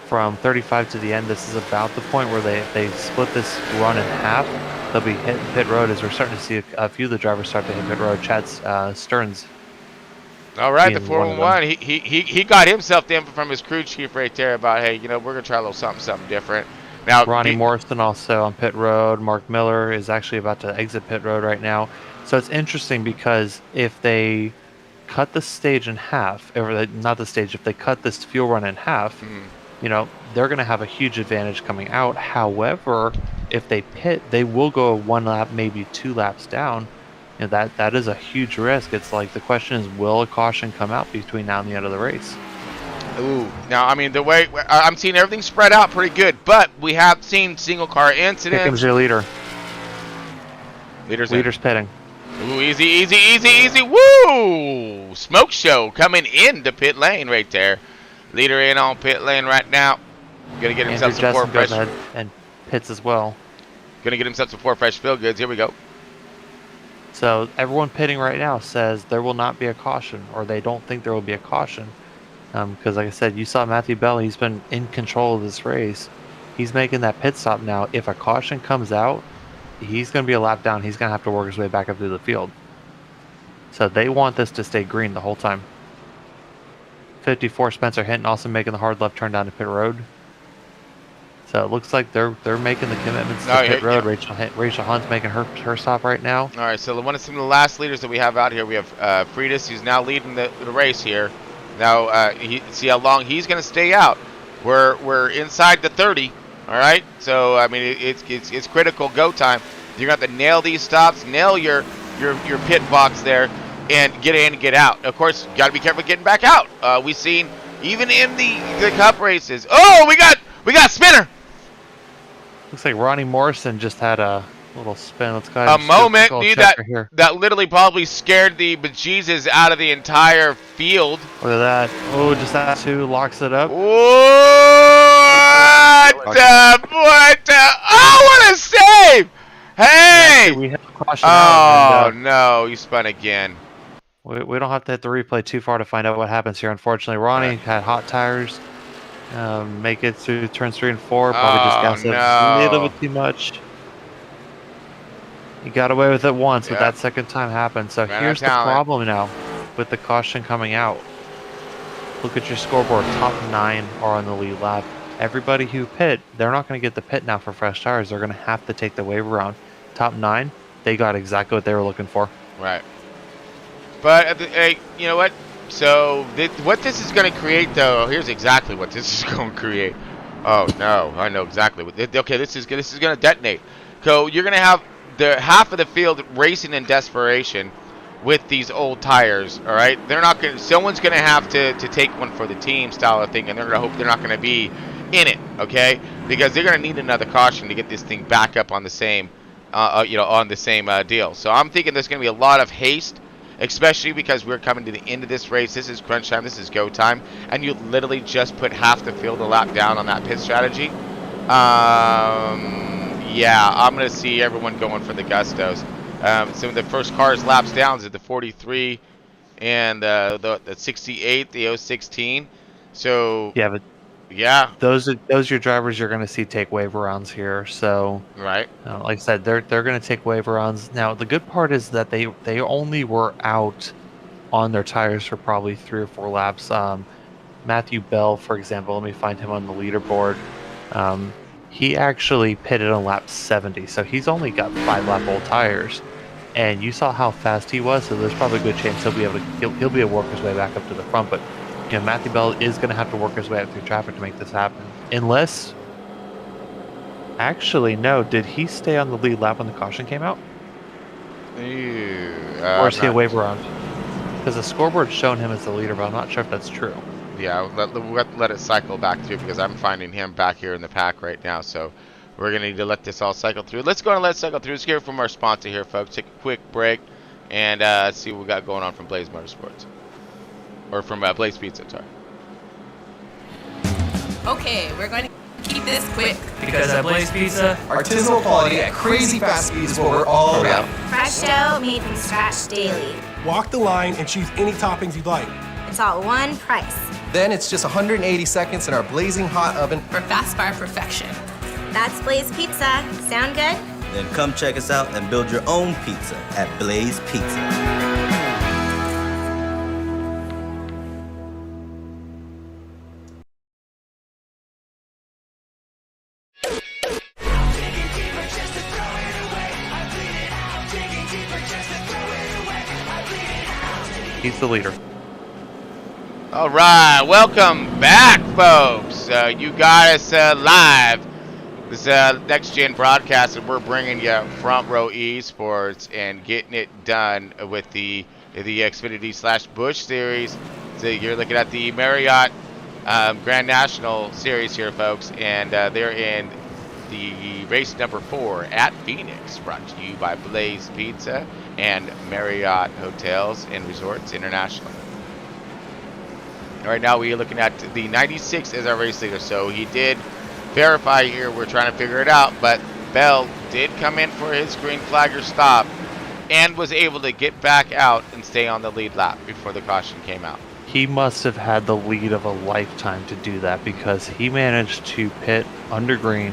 from 35 to the end, this is about the point where they split this run in half. They'll be hitting pit road as we're starting to see a few of the drivers start to hit pit road. Chad Stearns. All right, the 411. He got himself in from his crew chief right there about, hey, we're gonna try a little something different. Now Ronnie Morrison also on pit road. Mark Miller is actually about to exit pit road right now. So it's interesting because if they cut the stage in half, if they cut this fuel run in half, they're going to have a huge advantage coming out. However, if they pit, they will go 1 lap, maybe 2 laps down. That is a huge risk. It's like the question is, will a caution come out between now and the end of the race? Ooh, now I mean the way I'm seeing everything spread out pretty good, but we have seen single car incidents. Here comes your leader. Leader's pitting. Ooh, easy. Woo! Smoke show coming into pit lane right there. Leader in on pit lane right now. Gonna get himself some 4 fresh. And pits as well. Gonna get himself some 4 fresh feel goods. Here we go. So everyone pitting right now says there will not be a caution, or they don't think there will be a caution. Because like I said, you saw Matthew Bell, he's been in control of this race. He's making that pit stop now. If a caution comes out, he's going to be a lap down. He's going to have to work his way back up through the field. So they want this to stay green the whole time. 54, Spencer Hinton also making the hard left turn down to pit road. So it looks like they're making the commitments to pit road. Yeah. Rachel Hunt's making her stop right now. All right, so some of the last leaders that we have out here, we have Freitas, who's now leading the race here. Now, see how long he's going to stay out. We're inside the 30. All right, so I mean it's critical go time. You're going to have to nail these stops, nail your pit box there, and get in and get out. Of course, you got to be careful getting back out. We've seen even in the cup races. Oh, we got spinner. Looks like Ronnie Morrison just had a little spin. Let's go ahead. A moment, dude, check right here. that literally probably scared the bejesus out of the entire field. Look at that. Oh, just that two locks it up. What what a save! Hey! Actually, we have a caution out, and, no, you spun again. We don't have to hit the replay too far to find out what happens here. Unfortunately, Ronnie had hot tires. Make it through turns 3 and 4. Probably just gassed it a little bit too much. He got away with it once, but that second time happened. So here's the problem now with the caution coming out. Look at your scoreboard. Top 9 are on the lead lap. Everybody who pit, they're not going to get the pit now for fresh tires. They're going to have to take the wave around. Top 9, they got exactly what they were looking for. Right. But, hey, you know what? So, what this is going to create, though, here's exactly what this is going to create. Oh, no, I know exactly. Okay, this is going to detonate. So, you're going to have the half of the field racing in desperation with these old tires, all right? They're not going to, someone's going to have to take one for the team style of thing, and they're going to hope they're not going to be in it, okay? Because they're going to need another caution to get this thing back up on the same, on the same deal. So I'm thinking there's going to be a lot of haste, especially because we're coming to the end of this race. This is crunch time. This is go time. And you literally just put half the field a lap down on that pit strategy. Yeah, I'm going to see everyone going for the gustos. Some of the first cars laps down is at the 43 and the 68, the 016. So yeah, but those are your drivers you're going to see take wave rounds here. So right, like I said, they're going to take wave rounds. Now the good part is that they only were out on their tires for probably 3 or 4 laps. Matthew Bell, for example, let me find him on the leaderboard. He actually pitted on lap 70, so he's only got 5 lap old tires. And you saw how fast he was, so there's probably a good chance he'll be able to work his way back up to the front. But you know, Matthew Bell is going to have to work his way up through traffic to make this happen. Unless, actually, no, did he stay on the lead lap when the caution came out? Or is he a wave around? Because the scoreboard's showing him as the leader, but I'm not sure if that's true. Yeah, let it cycle back through because I'm finding him back here in the pack right now. So we're going to need to let this all cycle through. Let's go and let it cycle through. Let's hear from our sponsor here, folks. Take a quick break and see what we got going on from Blaze Motorsports. Or from Blaze Pizza, sorry. Okay, we're going to keep this quick. Because at Blaze Pizza, artisanal quality at crazy fast speed is what we're all about. Fresh dough made from scratch daily. Walk the line and choose any toppings you'd like. It's all one price. Then it's just 180 seconds in our blazing hot oven for fast bar perfection. That's Blaze Pizza. Sound good? Then come check us out and build your own pizza at Blaze Pizza. He's the leader. All right, welcome back, folks. You got us live. This next gen broadcast, and we're bringing you Front Row Esports and getting it done with the Xfinity/Busch series. So you're looking at the Marriott Grand National series here, folks, and they're in the race number 4 at Pheonnix, brought to you by Blaze Pizza and Marriott Hotels and Resorts International. Right now we're looking at the 96 as our race leader, so he did verify here. We're trying to figure it out, but Bell did come in for his green flagger stop and was able to get back out and stay on the lead lap before the caution came out. He must have had the lead of a lifetime to do that, because he managed to pit under green,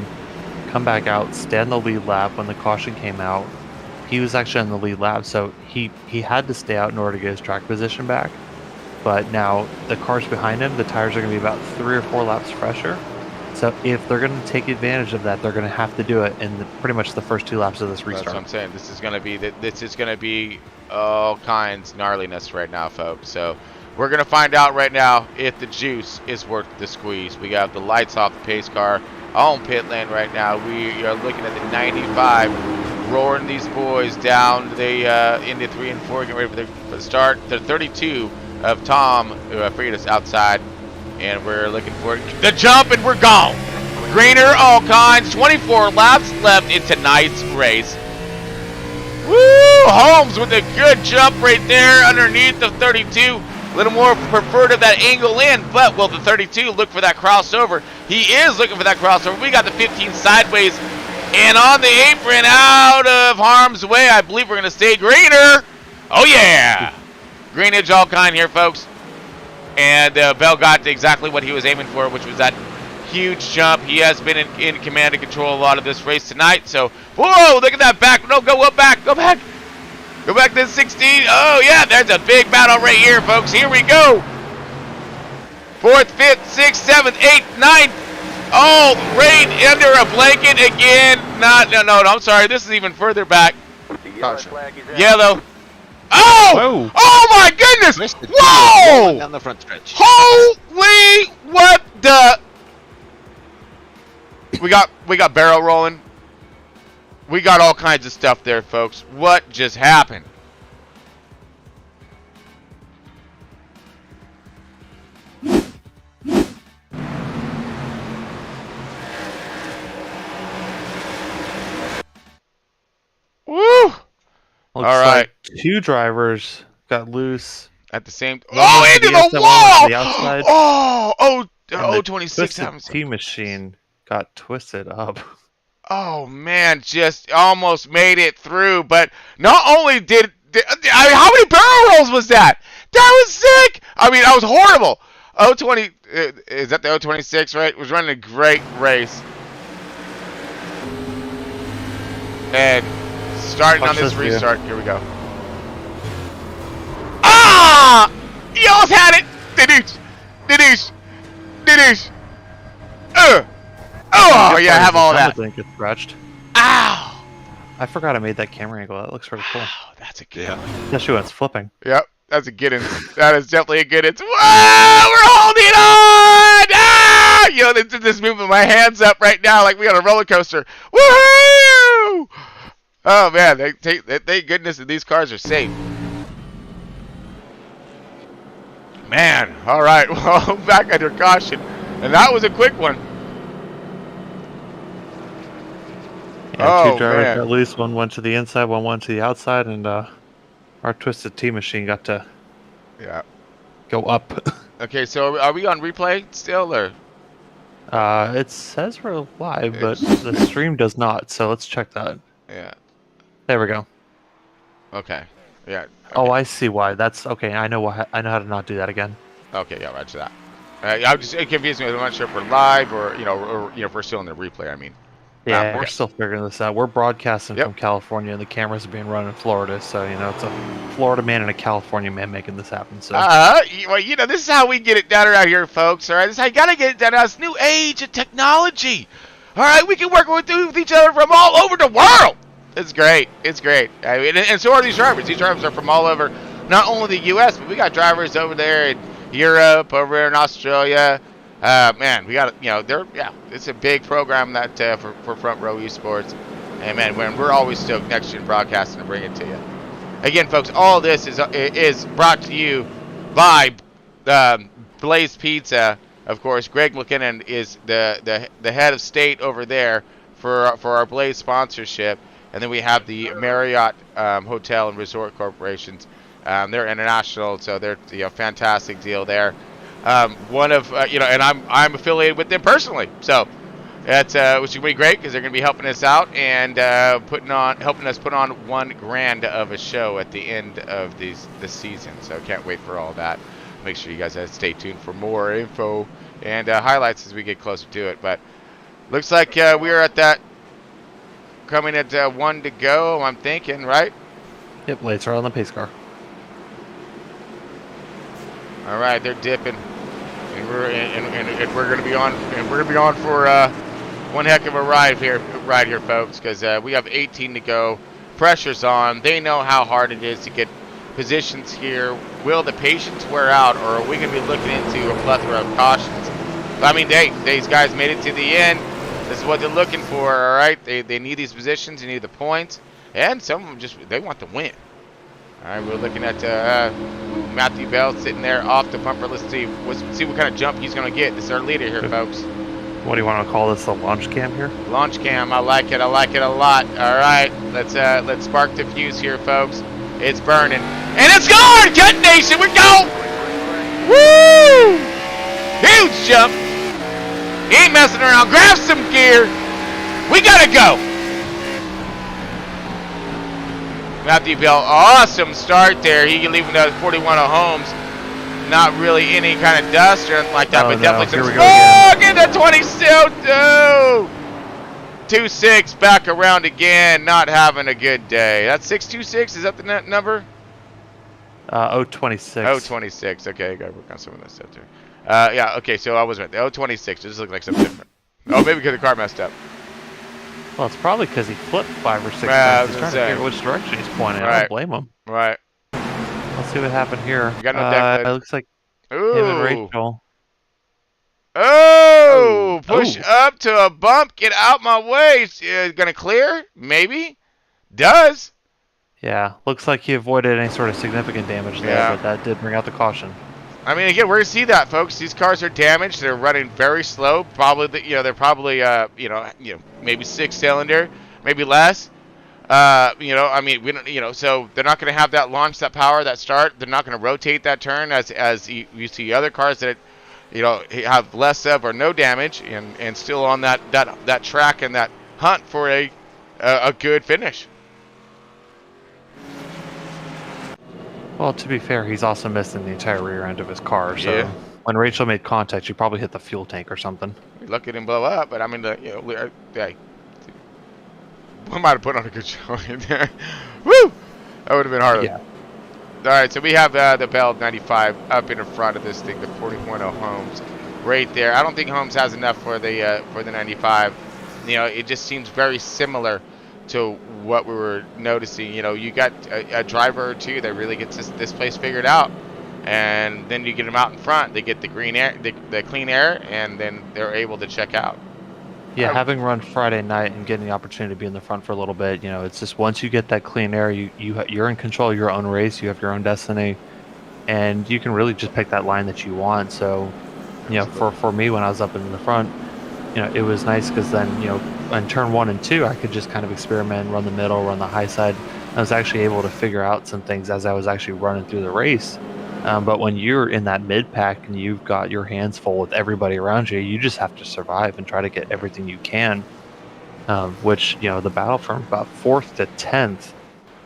come back out, stay on the lead lap when the caution came out. He was actually on the lead lap, so he had to stay out in order to get his track position back. But now the cars behind him, the tires are going to be about 3 or 4 laps fresher. So if they're going to take advantage of that, they're going to have to do it in pretty much the first 2 laps of this restart. That's what I'm saying. This is going to be all kinds gnarliness right now, folks. So we're going to find out right now if the juice is worth the squeeze. We got the lights off the pace car on pit lane right now. We are looking at the 95 roaring these boys down the into 3 and 4, getting ready for the start. The 32 of Tom Pheonnix outside, and we're looking for the jump, and we're gone. Greener, all kinds. 24 laps left in tonight's race. Woo! Holmes with a good jump right there underneath the 32. A little more preferred of that angle in, but will the 32 look for that crossover? He is looking for that crossover. We got the 15 sideways and on the apron, out of harm's way. I believe we're going to stay Greener. Oh, yeah. Greenage all kind here, folks. And Bell got exactly what he was aiming for, which was that huge jump. He has been in command and control a lot of this race tonight. So, whoa, look at that back. No, go up back. Go back. Go back to 16. Oh, yeah, there's a big battle right here, folks. Here we go. 4th, 5th, 6th, 7th, 8th, 9th. Oh, right under a blanket again. No, I'm sorry. This is even further back. Yellow. Oh! Oh, my goodness. Whoa! Down the front stretch. Holy, what the? We got barrel rolling. We got all kinds of stuff there, folks. What just happened? Woo! Looks all right. like 2 drivers got loose at the same. One Oh, into the wall! The outside, oh, 26. T machine got twisted up. Oh man, just almost made it through. But not only did I mean, how many barrel rolls was that? That was sick. I mean, that was horrible. 020 is that the 026, right? Was running a great race. And starting on this restart. Here we go. Ah! You almost had it. Didoosh. Oh, yeah, I have all that. Think it's scratched. Ow! I forgot I made that camera angle. That looks pretty cool. Wow, that's a good one. Especially when it's flipping. Yep, that's a good one. That is definitely a good one. Whoa, we're holding on! Ah! You know, this moving my hands up right now like we on a roller coaster. Woohoo! Oh, man, thank goodness that these cars are safe. Man, all right, well, back under caution. And that was a quick one. Yeah, 2 drivers got loose. One went to the inside, one went to the outside, and our twisted T machine got to go up. Okay, so are we on replay still, or? It says we're live, but the stream does not. So let's check that. Yeah. There we go. Okay. Yeah. Okay. Oh, I see why. That's okay. I know why. I know how to not do that again. Okay. Yeah. Roger that. I'm just confused. I'm not sure if we're live or if we're still in the replay. I mean. Yeah, we're still figuring this out. We're broadcasting from California, and the cameras are being run in Florida. So it's a Florida man and a California man making this happen. So. Well, this is how we get it done around here, folks. All right, this is how you gotta get it done. It's new age of technology. All right, we can work with each other from all over the world. It's great. It's great. I mean, and so are these drivers. These drivers are from all over, not only the U.S., but we got drivers over there in Europe, over there in Australia. Man, we got it's a big program that for Front Row Esports, and man, we're always stoked Next Gen Broadcasting to bring it to you. Again, folks, all this is brought to you by Blaze Pizza. Of course, Greg McKinnon is the head of state over there for our Blaze sponsorship, and then we have the Marriott Hotel and Resort Corporations. They're international, so they're fantastic deal there. One of and I'm affiliated with them personally, so that's which will be great because they're going to be helping us out and helping us put on $1 grand of a show at the end of this season. So can't wait for all that. Make sure you guys stay tuned for more info and highlights as we get closer to it. But looks like we're at that coming at 1 to go. I'm thinking, right? Yep, lights are on the pace car. All right, they're dipping, and we're going to be on, and we're going to be on for one heck of a ride here, folks, because we have 18 to go. Pressure's on. They know how hard it is to get positions here. Will the patience wear out, or are we going to be looking into a plethora of cautions? I mean, these guys made it to the end. This is what they're looking for. All right, they need these positions. They need the points. and some of them just they want to win. All right, we're looking at Matthew Bell sitting there off the bumper. Let's see what kind of jump he's going to get. This is our leader here, folks. What do you want to call this? A launch cam here? Launch cam. I like it. I like it a lot. All right, let's spark the fuse here, folks. It's burning, and it's gone. Cut Nation, we're going. Woo! Huge jump. He ain't messing around. Grab some gear. We gotta go. Matthew Bell, awesome start there. He can leave him to 41 of Holmes. Not really any kind of dust or anything like that, but definitely some. Oh, get the 22. 2-6 back around again. Not having a good day. That's 626. Is that the net number? 026. 026. Okay, I gotta work on some of that stuff too. Yeah. Okay, so I was right. The 026. This looks like something different. Oh, maybe because the car messed up. Well, it's probably because he flipped 5 or 6 times. He's trying to figure which direction he's pointing. I don't blame him. Right. Let's see what happened here. You got no deck. It looks like Ooh. him and Rachel. Oh, push up to a bump. Get out my way. Gonna clear? Maybe. Does. Yeah, looks like he avoided any sort of significant damage there, but that did bring out the caution. I mean, again, we're gonna see that, folks. These cars are damaged. They're running very slow. Probably, they're probably, maybe 6-cylinder, maybe less. I mean, we don't, so they're not gonna have that launch, that power, that start. They're not gonna rotate that turn as you see other cars that, have less of or no damage and still on that track and that hunt for a good finish. Well, to be fair, he's also missing the entire rear end of his car. So when Rachel made contact, she probably hit the fuel tank or something. Look at him blow up, but I mean, hey, we might have put on a good show in there. Woo! That would have been harder. Yeah. All right, so we have the Bell 95 up in the front of this thing, the 40.0 Holmes, right there. I don't think Holmes has enough for the 95. It just seems very similar to what we were noticing. You got a driver or two that really gets this place figured out, and then you get them out in front. They get the green air, the clean air, and then they're able to check out. Yeah, having run Friday night and getting the opportunity to be in the front for a little bit, it's just once you get that clean air, you're in control of your own race. You have your own destiny, and you can really just pick that line that you want. So, for me when I was up in the front, it was nice because then on turn 1 and 2, I could just kind of experiment, run the middle, run the high side. I was actually able to figure out some things as I was actually running through the race. But when you're in that mid pack and you've got your hands full with everybody around you, you just have to survive and try to get everything you can. Which, the battle from about 4th to 10th,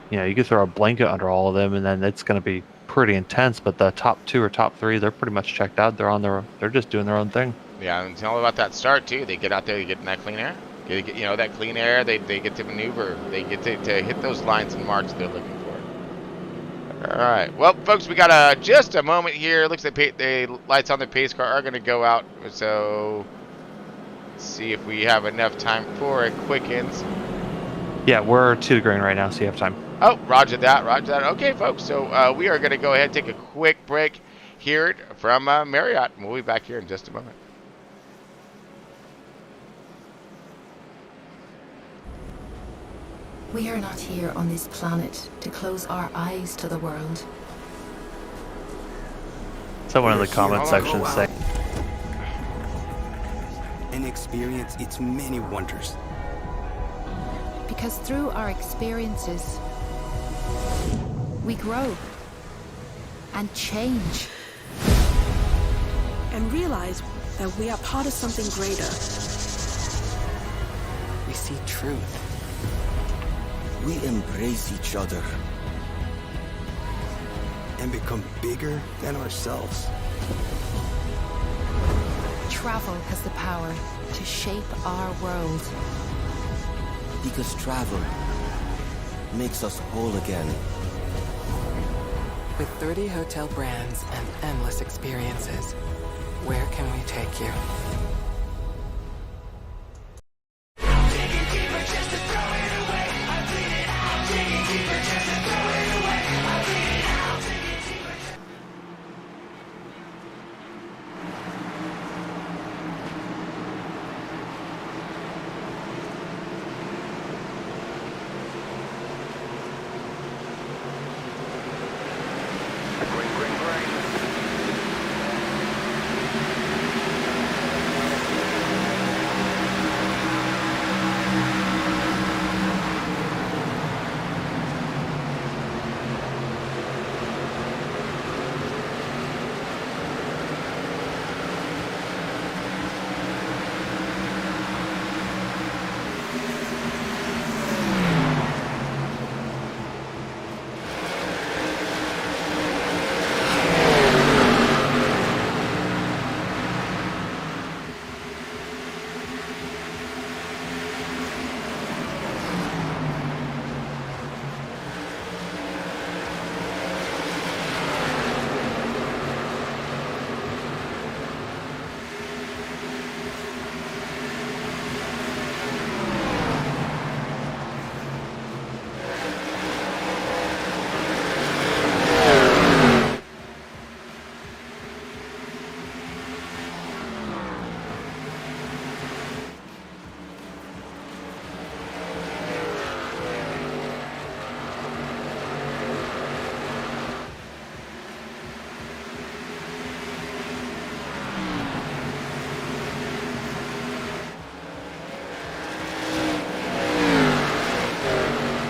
you could throw a blanket under all of them and then it's going to be pretty intense. But the top 2 or top 3, they're pretty much checked out. They're just doing their own thing. Yeah, and it's all about that start too. They get out there, they get in that clean air. That clean air. They get to maneuver. They get to hit those lines and marks they're looking for. All right. Well, folks, we got just a moment here. Looks like the lights on the pace car are going to go out. So let's see if we have enough time for a quickens. Yeah, we're to the green right now, so you have time. Oh, roger that. Roger that. Okay, folks. So we are going to go ahead and take a quick break here from Marriott. We'll be back here in just a moment. We are not here on this planet to close our eyes to the world. Someone in the comment section saying, and experience its many wonders. Because through our experiences, we grow and change. And realize that we are part of something greater. We see truth. We embrace each other and become bigger than ourselves. Travel has the power to shape our world. Because travel makes us whole again. With 30 hotel brands and endless experiences, where can we take you?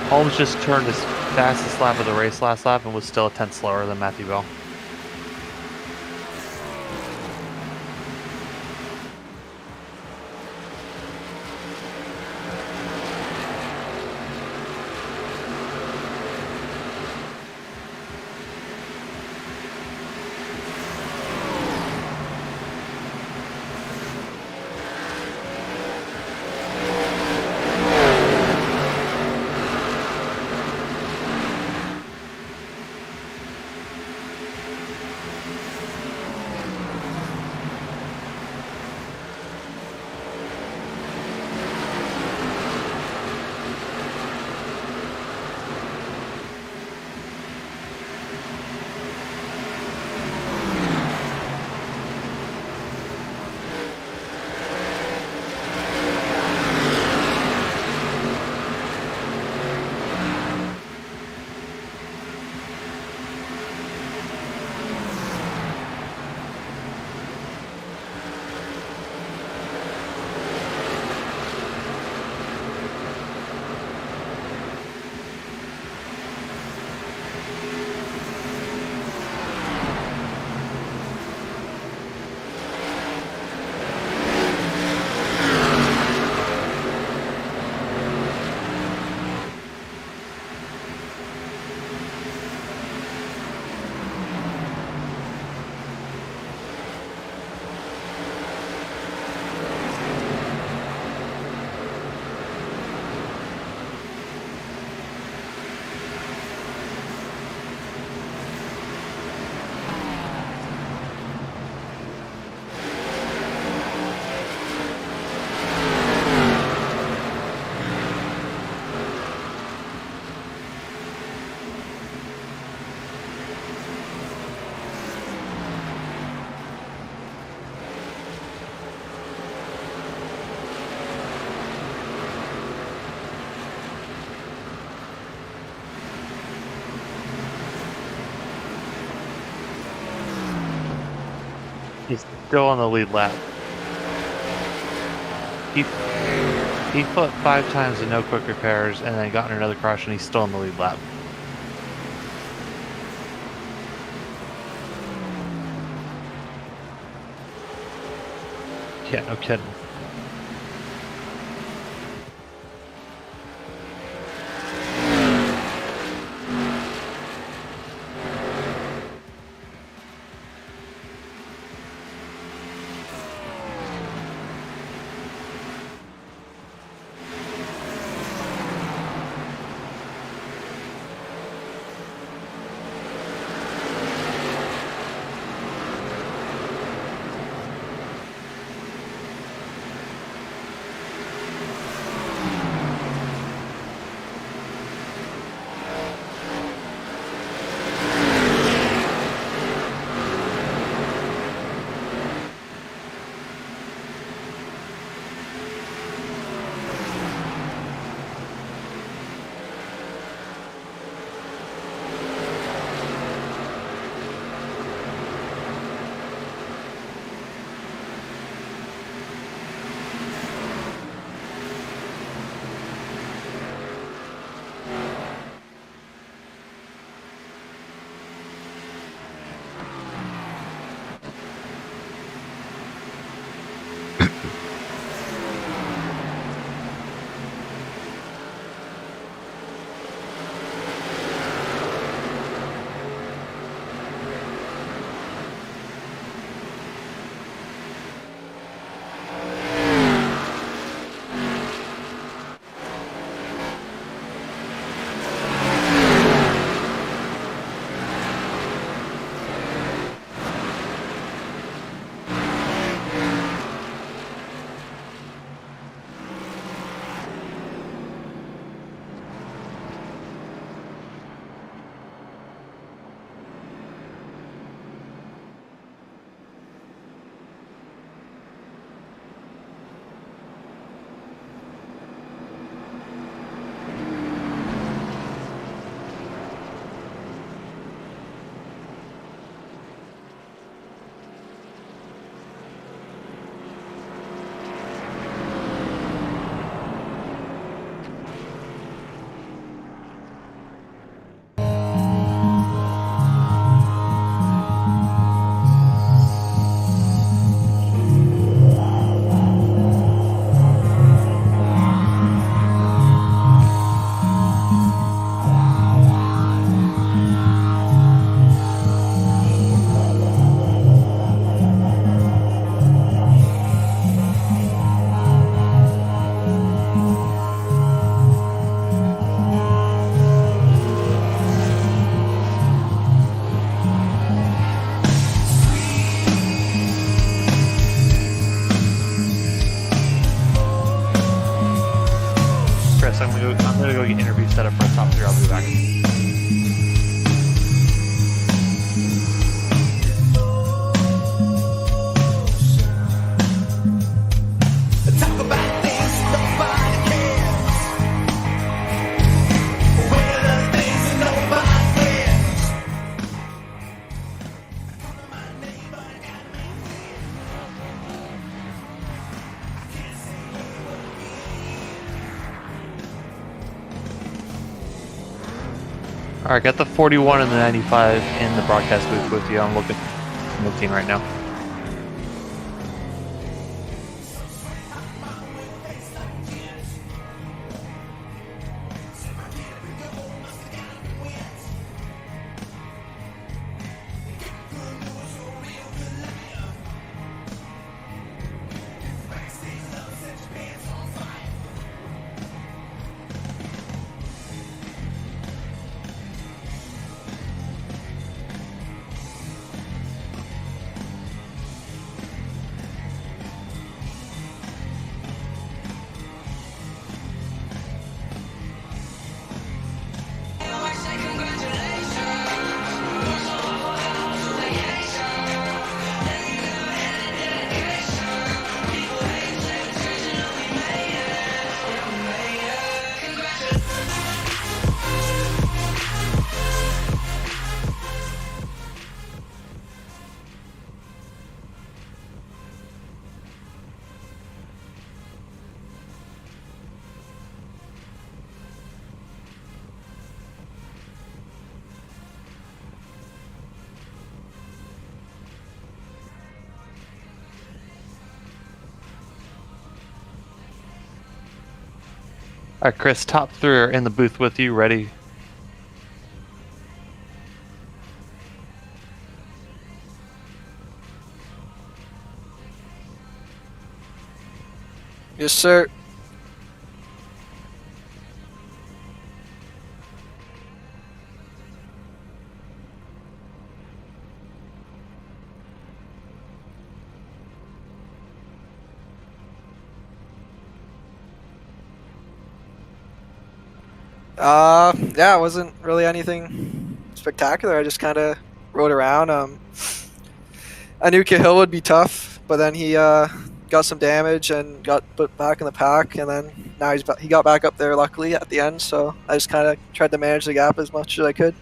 Holmes just turned his fastest lap of the race last lap and was still a tenth slower than Matthew Bell. He's still on the lead lap. He flipped 5 times with no quick repairs and then got in another crash and he's still on the lead lap. Yeah, no kidding. interview set up for a top 3. I'll be back. Alright, got the 41 and the 95 in the broadcast booth with you. I'm looking right now. Alright, Chris, top 3 are in the booth with you, ready? Yes, sir. Yeah, it wasn't really anything spectacular. I just kind of rode around. I knew Cahill would be tough, but then he got some damage and got put back in the pack, and then now he got back up there luckily at the end. So I just kind of tried to manage the gap as much as I could.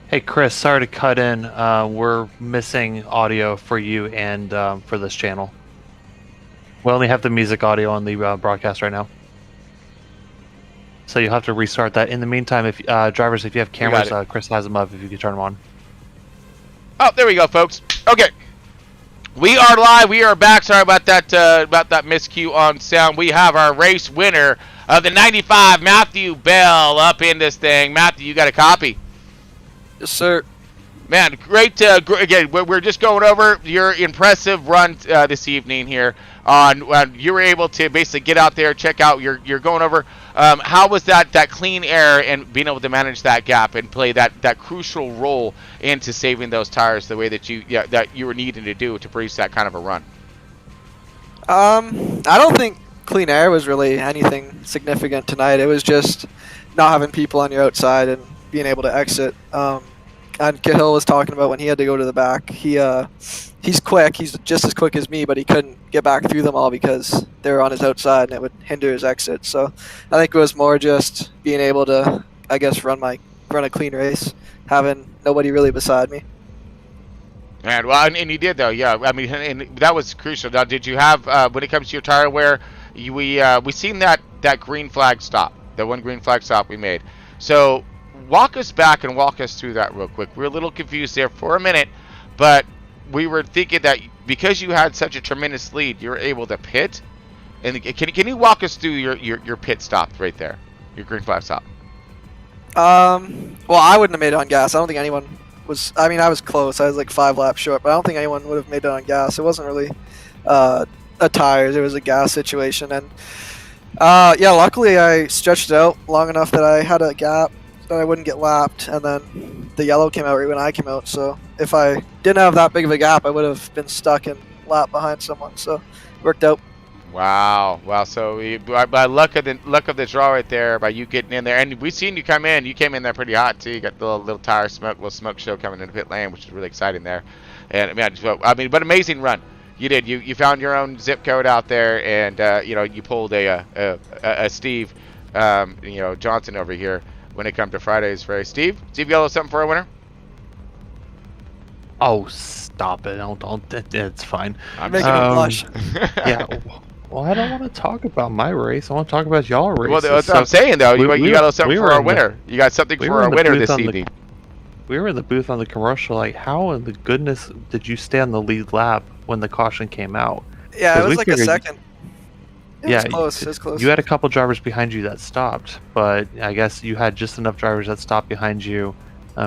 Hey Chris, sorry to cut in. We're missing audio for you and for this channel. We only have the music audio on the broadcast right now. So you'll have to restart that. In the meantime, if drivers, if you have cameras, Chris has them up if you could turn them on. Oh, there we go, folks. Okay. We are live. We are back. Sorry about that miscue on sound. We have our race winner of the 95, Matthew Bell, up in this thing. Matthew, you got a copy? Yes, sir. Man, great. Again, we're just going over your impressive run this evening here. You were able to basically get out there, check out. You're going over. How was that clean air and being able to manage that gap and play that crucial role into saving those tires the way that you were needing to do to produce that kind of a run? I don't think clean air was really anything significant tonight. It was just not having people on your outside and being able to exit. And Cahill was talking about when he had to go to the back. He's quick. He's just as quick as me, but he couldn't get back through them all because they were on his outside and it would hinder his exit. So I think it was more just being able to, I guess, run a clean race, having nobody really beside me. And well, and you did though, yeah. I mean, and that was crucial. Now, did you have when it comes to your tire wear? We seen that green flag stop, the one green flag stop we made. So walk us back and walk us through that real quick. We're a little confused there for a minute, but we were thinking that because you had such a tremendous lead, you were able to pit. And can you walk us through your pit stop right there, your green flag stop? Well, I wouldn't have made it on gas. I don't think anyone was. I mean, I was close. I was like 5 laps short, but I don't think anyone would have made it on gas. It wasn't really a tires. It was a gas situation, and Yeah, luckily I stretched it out long enough that I had a gap that I wouldn't get lapped, and then the yellow came out right when I came out. So if I didn't have that big of a gap, I would have been stuck and lapped behind someone. So it worked out. Wow. So by luck of the draw right there, by you getting in there, and we seen you come in. You came in there pretty hot too. You got the little tire smoke, little smoke show coming into pit lane, which is really exciting there. And but amazing run. You did. You found your own zip code out there, and you pulled a Steve, Johnson over here when it comes to Friday's race. Steve, you got a little something for a winner? Oh, stop it! Don't. It's fine. I'm making him blush. Yeah. Well, I don't want to talk about my race. I want to talk about y'all race. Well, that's what I'm saying though. You got a little something for our winner. You got something for our winner this evening. We were in the booth on the commercial. Like, how in the goodness did you stay on the lead lap when the caution came out? Yeah, it was like a second. It yeah, was close. It was close. You had a couple drivers behind you that stopped, but I guess you had just enough drivers that stopped behind you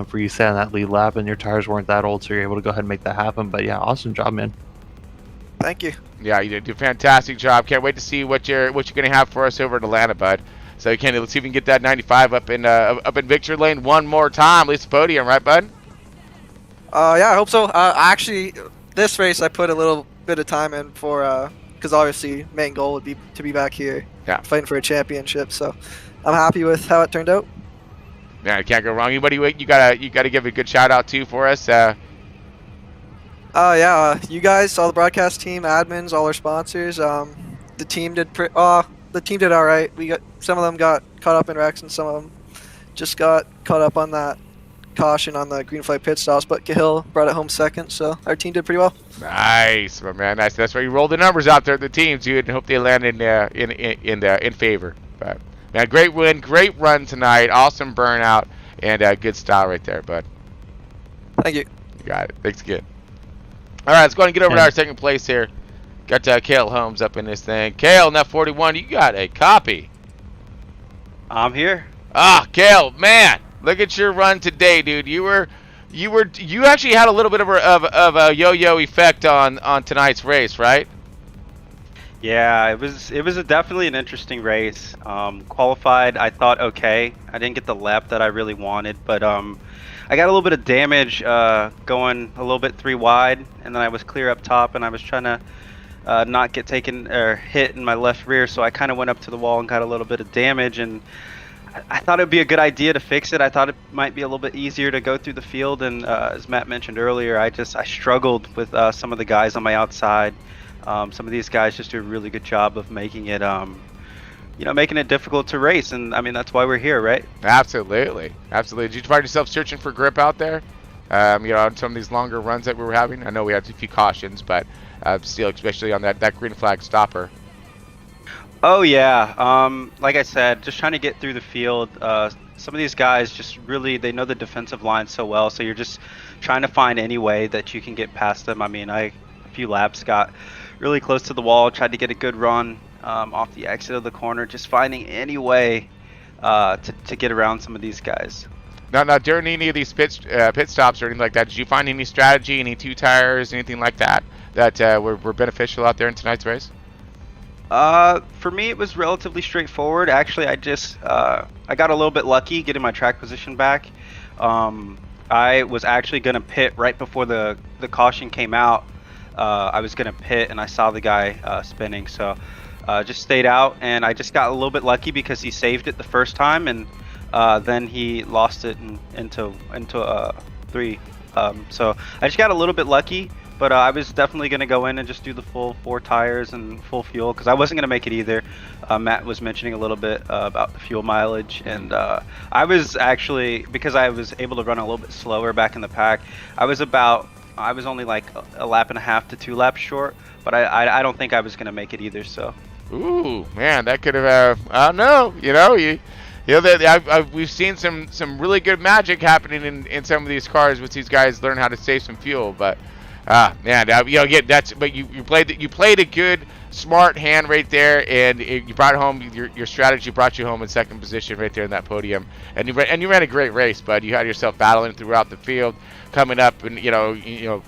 for you to stay on that lead lap, and your tires weren't that old, so you're able to go ahead and make that happen. But yeah, awesome job, man. Thank you. Yeah, you did a fantastic job. Can't wait to see what you're going to have for us over at Atlanta, bud. So let's see if we can get that 95 up in victory lane one more time. At least the podium, right, bud? Yeah, I hope so. Actually, this race I put a little bit of time in for because obviously main goal would be to be back here, fighting for a championship. So I'm happy with how it turned out. Yeah, can't go wrong. Anybody you gotta give a good shout out to for us. You guys, all the broadcast team, admins, all our sponsors. The team did the team did all right. Some of them got caught up in wrecks, and some of them just got caught up on that caution on the green flag pit stops. But Cahill brought it home second, so our team did pretty well. Nice, my man. Nice. That's why you roll the numbers out there at the teams, dude, and hope they land in favor. But man, great win, great run tonight. Awesome burnout, and good style right there, bud. Thank you. You got it. Thanks again. All right, let's go ahead and get over to our second place here. Got Kale Holmes up in this thing. Kale, net 41, you got a copy. I'm here. Kale, man, look at your run today, dude. You actually had a little bit of a yo-yo effect on tonight's race, right? Yeah, it was definitely an interesting race. Qualified, I thought okay. I didn't get the lap that I really wanted, but I got a little bit of damage going a little bit 3 wide, and then I was clear up top, and I was trying to not get taken or hit in my left rear, so I kind of went up to the wall and got a little bit of damage, and I thought it would be a good idea to fix it. I thought it might be a little bit easier to go through the field, and as Matt mentioned earlier, I struggled with some of the guys on my outside. Some of these guys just do a really good job of making it making it difficult to race, and I mean that's why we're here, right? Absolutely. Did you find yourself searching for grip out there? On some of these longer runs that we were having. I know we had a few cautions, but still, especially on that green flag stopper. Oh yeah. Like I said, just trying to get through the field. Some of these guys just really they know the defensive line so well, so you're just trying to find any way that you can get past them. I mean, a few laps got really close to the wall, tried to get a good run off the exit of the corner, just finding any way to get around some of these guys. Now, during any of these pit stops or anything like that, did you find any strategy, any 2 tires, anything like that were beneficial out there in tonight's race? For me, it was relatively straightforward. Actually, I got a little bit lucky getting my track position back. I was actually going to pit right before the caution came out. I was going to pit, and I saw the guy spinning, so just stayed out, and I just got a little bit lucky because he saved it the first time, and then he lost it into 3. So I just got a little bit lucky, but I was definitely going to go in and just do the full 4 tires and full fuel because I wasn't going to make it either. Matt was mentioning a little bit about the fuel mileage, and I was actually, because I was able to run a little bit slower back in the pack, I was only like a lap and a half to 2 laps short, but I don't think I was going to make it either. So. Ooh, man, that could have. I don't know. We've seen some really good magic happening in some of these cars with these guys learn how to save some fuel. But Man, but you played a good, smart hand right there, and you brought home your strategy brought you home in second position right there in that podium, and you ran a great race, bud. You had yourself battling throughout the field, coming up and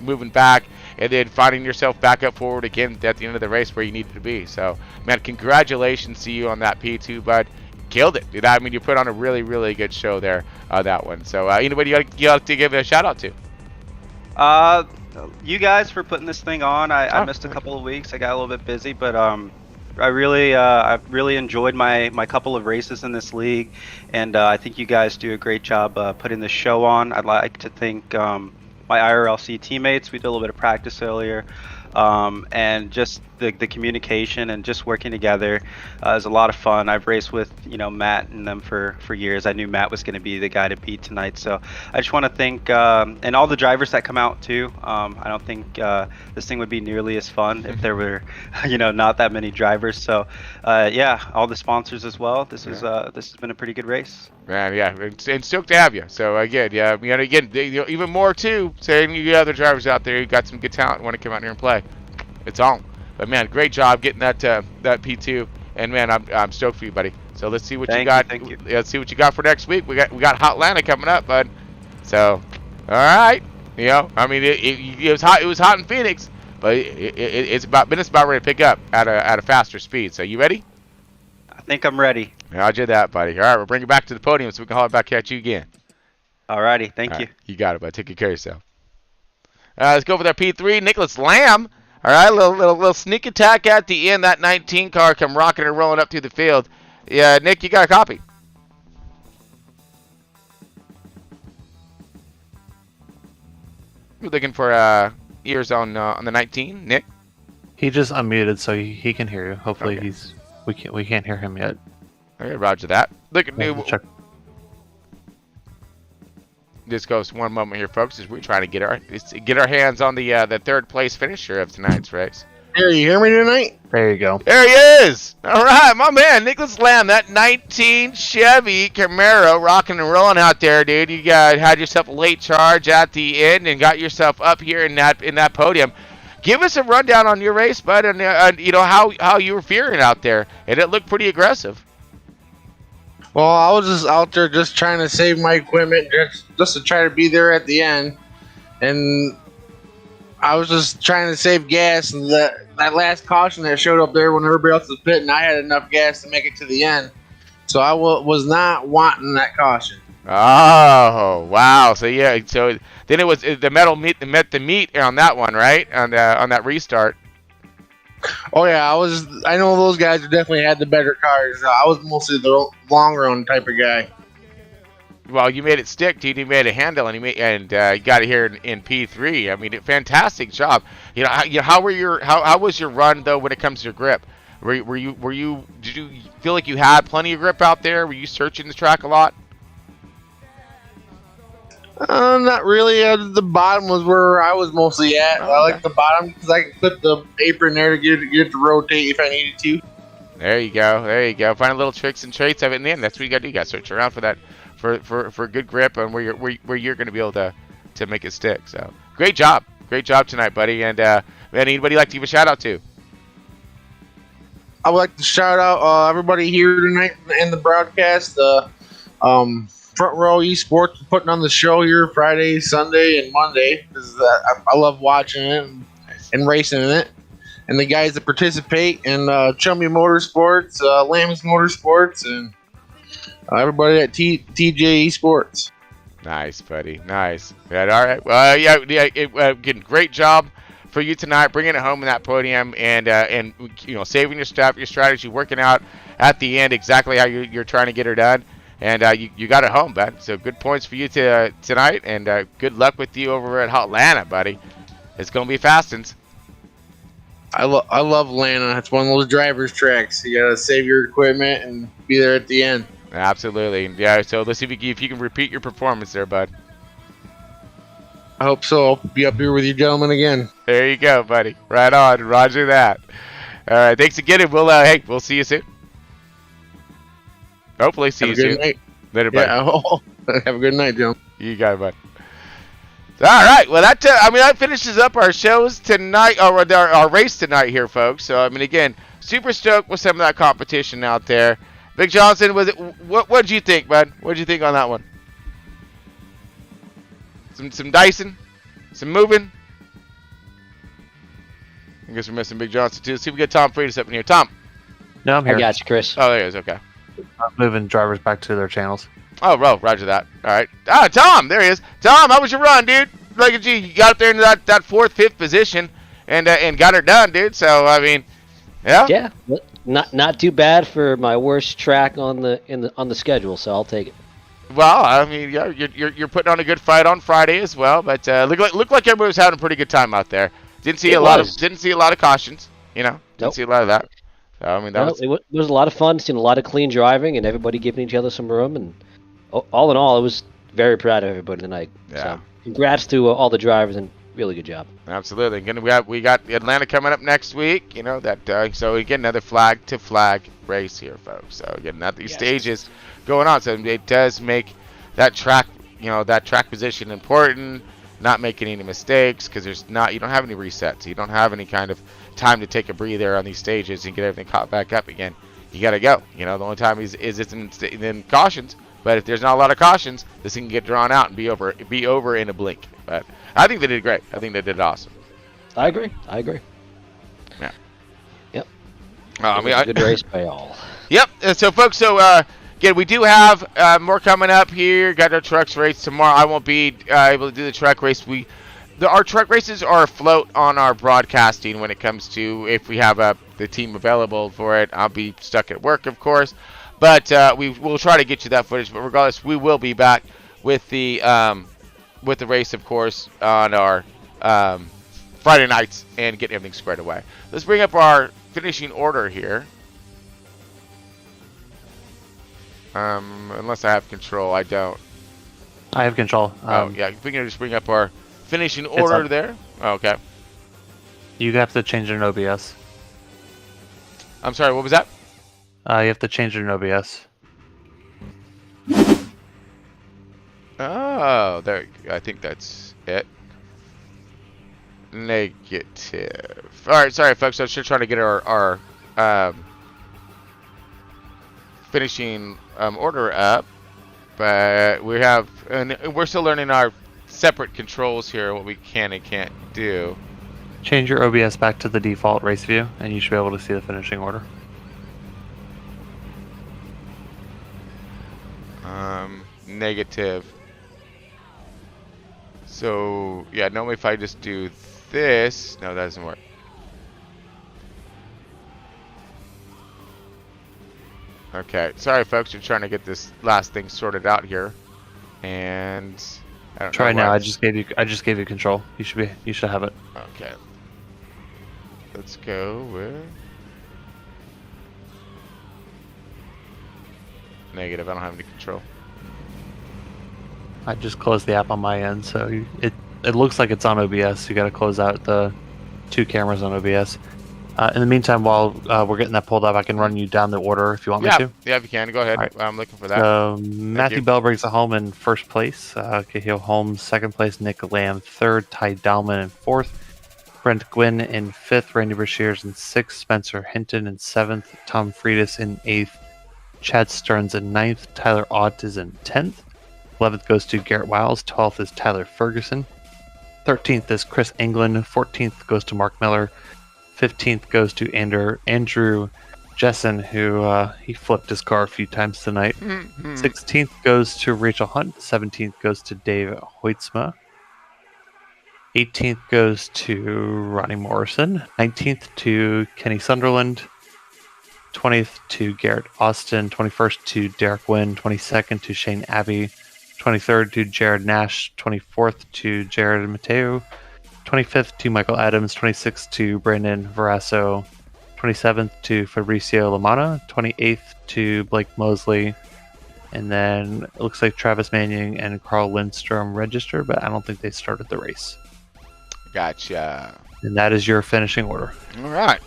moving back, and then finding yourself back up forward again at the end of the race where you needed to be. So, man, congratulations to you on that P2, bud. Killed it, dude. I mean, you put on a really, really good show there, that one. So, anybody you like to give a shout out to? You guys for putting this thing on. I missed a couple of weeks. I got a little bit busy, but I really enjoyed my couple of races in this league, and I think you guys do a great job putting this show on. I'd like to thank my IRLC teammates. We did a little bit of practice earlier, and just the communication and just working together is a lot of fun. I've raced with Matt and them for years. I knew Matt was going to be the guy to beat tonight, so I just want to thank and all the drivers that come out too. I don't think this thing would be nearly as fun if there were not that many drivers. So yeah, all the sponsors as well. This has been a pretty good race. Man, yeah, and stoked to have you. So again, even more too. Saying you other drivers out there who got some good talent and want to come out here and play, it's on. But man, great job getting that P2, and man, I'm stoked for you, buddy. So let's see what you got. Thank you. Let's see what you got for next week. We got Hot Atlanta coming up, bud. So, all right, I mean it was hot. It was hot in Pheonnix, but it's about ready to pick up at a faster speed. So you ready? I think I'm ready. Roger that, buddy. All right, we'll bring you back to the podium so we can haul it back at you again. Alrighty, thank you. Right, you got it, bud. Take good care of yourself. Let's go for that P3. Nicholas Lamb. All right, little sneak attack at the end. That 19 car come rocking and rolling up through the field. Yeah, Nick, you got a copy. We're looking for ears on the 19, Nick. He just unmuted, so he can hear you. Hopefully, okay. we can't hear him yet. Okay, roger that. Look at Check. Just goes one moment here, folks, as we're trying to get our hands on the third place finisher of tonight's race. Here, you hear me tonight? There you go. There he is. All right, my man, Nicholas Lamb, that 19 Chevy Camaro, rocking and rolling out there, dude. You had yourself a late charge at the end and got yourself up here in that podium. Give us a rundown on your race, bud, and how you were faring out there, and it looked pretty aggressive. Well, I was just out there just trying to save my equipment, just to try to be there at the end, and I was just trying to save gas. And that last caution that showed up there when everybody else was pitting, I had enough gas to make it to the end, so I was not wanting that caution. Oh wow! So yeah, so then it was the metal meet met the meat on that one, right? On that restart. Oh yeah, I know those guys definitely had the better cars. I was mostly the long run type of guy. Well, you made it stick, dude. You made it handle, and you got it here in P3. I mean, fantastic job. How was your run though when it comes to your grip? Did you feel like you had plenty of grip out there? Were you searching the track a lot? Not really. The bottom was where I was mostly at. I like the bottom because I could clip the apron there to get it to rotate if I needed to. There you go. Find little tricks and traits of it in the end. That's what you got to do. You got to search around for that, for good grip and where you're going to be able to make it stick. So great job tonight, buddy. And man, anybody like to give a shout out to? I would like to shout out everybody here tonight in the broadcast. Front Row Esports putting on the show here Friday, Sunday, and Monday because I love watching it and racing in it. And the guys that participate in Chummy Motorsports, Lamb's Motorsports, and everybody at TJ Esports. Nice, buddy. Nice. Yeah, all right. Well, again, great job for you tonight, bringing it home in that podium and saving your stuff, your strategy, working out at the end exactly how you're trying to get her done. And you got it home, bud. So good points for you tonight, and good luck with you over at Hot Atlanta, buddy. It's going to be fastens. I love Atlanta. It's one of those drivers' tracks. You got to save your equipment and be there at the end. Absolutely. Yeah, so let's see if you can repeat your performance there, bud. I hope so. I'll be up here with you gentlemen again. There you go, buddy. Right on. Roger that. All right. Thanks again, and we'll see you soon. Hopefully see you soon. Night. Later, bud. Yeah, have a good night, Joe. You got it, bud. All right. Well, that finishes up our shows tonight, or our race tonight here, folks. So, again, super stoked with some of that competition out there. Big Johnson, what did you think, bud? What did you think on that one? Some dicing, some moving. I guess we're missing Big Johnson too. Let's see if we get Tom Freitas up in here. Tom. No, I'm here. I got you, Chris. Oh, there he is. Okay. I'm moving drivers back to their channels. Oh, roger that. All right. Tom, there he is. Tom, how was your run, dude? Look at you. You got up there into that fourth, fifth position and got her done, dude. So, yeah. Yeah. Not too bad for my worst track on the schedule, so I'll take it. Well, yeah, you're putting on a good fight on Friday as well, but look like everybody was having a pretty good time out there. Didn't see a lot of cautions, Didn't see a lot of that. So, it was a lot of fun, seeing a lot of clean driving and everybody giving each other some room, and all in all, I was very proud of everybody tonight. Yeah. So, congrats to all the drivers and really good job. Absolutely. Again, we got Atlanta coming up next week. So again, another flag to flag race here, folks. So again, these stages going on. So it does make that track, that track position important. Not making any mistakes, because you don't have any resets. You don't have any kind of time to take a breather on these stages and get everything caught back up again. You got to go. The only time is in cautions. But if there's not a lot of cautions, this thing can get drawn out and be over in a blink. But I think they did great. I think they did awesome. I agree. Yeah. Yep. Good race by all. Yep. So, folks, again, we do have more coming up here. Got our trucks race tomorrow. I won't be able to do the truck race. Our truck races are afloat on our broadcasting when it comes to if we have the team available for it. I'll be stuck at work, of course. But we will try to get you that footage. But regardless, we will be back with the race, of course, on our Friday nights and get everything squared away. Let's bring up our finishing order here. Unless I have control, I don't. I have control. Yeah, if we can just bring up our finishing order there. Oh, okay. You have to change it in OBS. I'm sorry, what was that? You have to change it in OBS. Oh, there. I think that's it. Negative. All right, sorry, folks. I was just trying to get our finishing order up, but we're still learning our separate controls here, what we can and can't do. Change your OBS back to the default race view, and you should be able to see the finishing order. Negative. So yeah, normally if I just do this, no, that doesn't work. Okay, sorry folks, we're trying to get this last thing sorted out here, and I don't try know now. I just gave you control. You should have it. Okay. Let's go with negative. I don't have any control. I just closed the app on my end, so it looks like it's on OBS. You got to close out the two cameras on OBS. In the meantime, while we're getting that pulled up, I can run you down the order if you want me to. Yeah, if you can, go ahead. Right. I'm looking for that. So Matthew Bell brings it home in first place. Cahill Holmes second place. Nick Lamb third. Ty Dallman in fourth. Brent Gwynn in fifth. Randy Brashears in sixth. Spencer Hinton in seventh. Tom Freitas in eighth. Chad Stearns in ninth. Tyler Ott is in 10th. 11th goes to Garrett Wiles. 12th is Tyler Ferguson. 13th is Chris England. 14th goes to Mark Miller. 15th goes to Andrew Jessen, who he flipped his car a few times tonight. 16th goes to Rachel Hunt. 17th goes to Dave Hoitzma. 18th goes to Ronnie Morrison. 19th to Kenny Sunderland. 20th to Garrett Austin. 21st to Derek Wynn. 22nd to Shane Abbey. 23rd to Jared Nash. 24th to Jared Mateo. 25th to Michael Adams. 26th to Brandon Verasso. 27th to Fabricio Lamana. 28th to Blake Mosley. And then it looks like Travis Manning and Carl Lindstrom registered, but I don't think they started the race. Gotcha. And that is your finishing order. All right.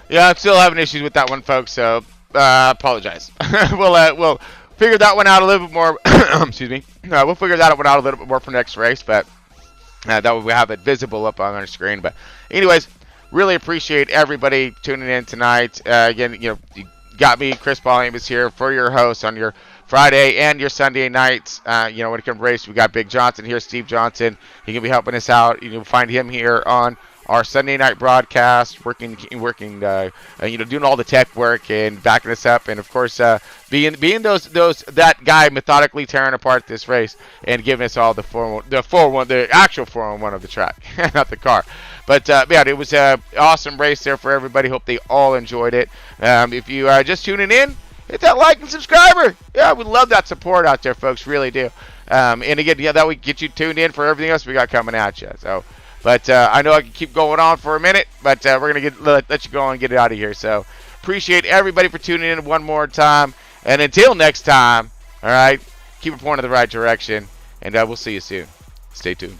Yeah, I'm still having issues with that one, folks. So apologize. We'll figure that one out a little bit more. Excuse me. We'll figure that one out a little bit more for next race, but that way we have it visible up on our screen. But anyways, really appreciate everybody tuning in tonight. Again, you got me, Chris Paulhamus here for your host on your Friday and your Sunday nights. When it comes to race, we got Big Johnson here, Steve Johnson. He can be helping us out. You can find him here on our Sunday night broadcast, working, doing all the tech work and backing us up, and of course, being that guy methodically tearing apart this race and giving us all the actual 411 of the track, not the car. But it was an awesome race there for everybody. Hope they all enjoyed it. If you are just tuning in, hit that like and subscriber. Yeah, we love that support out there, folks. Really do. And again, that would get you tuned in for everything else we got coming at you. So. But I know I can keep going on for a minute, but we're going to let you go and get it out of here. So appreciate everybody for tuning in one more time. And until next time, all right, keep it pointing in the right direction, and we'll see you soon. Stay tuned.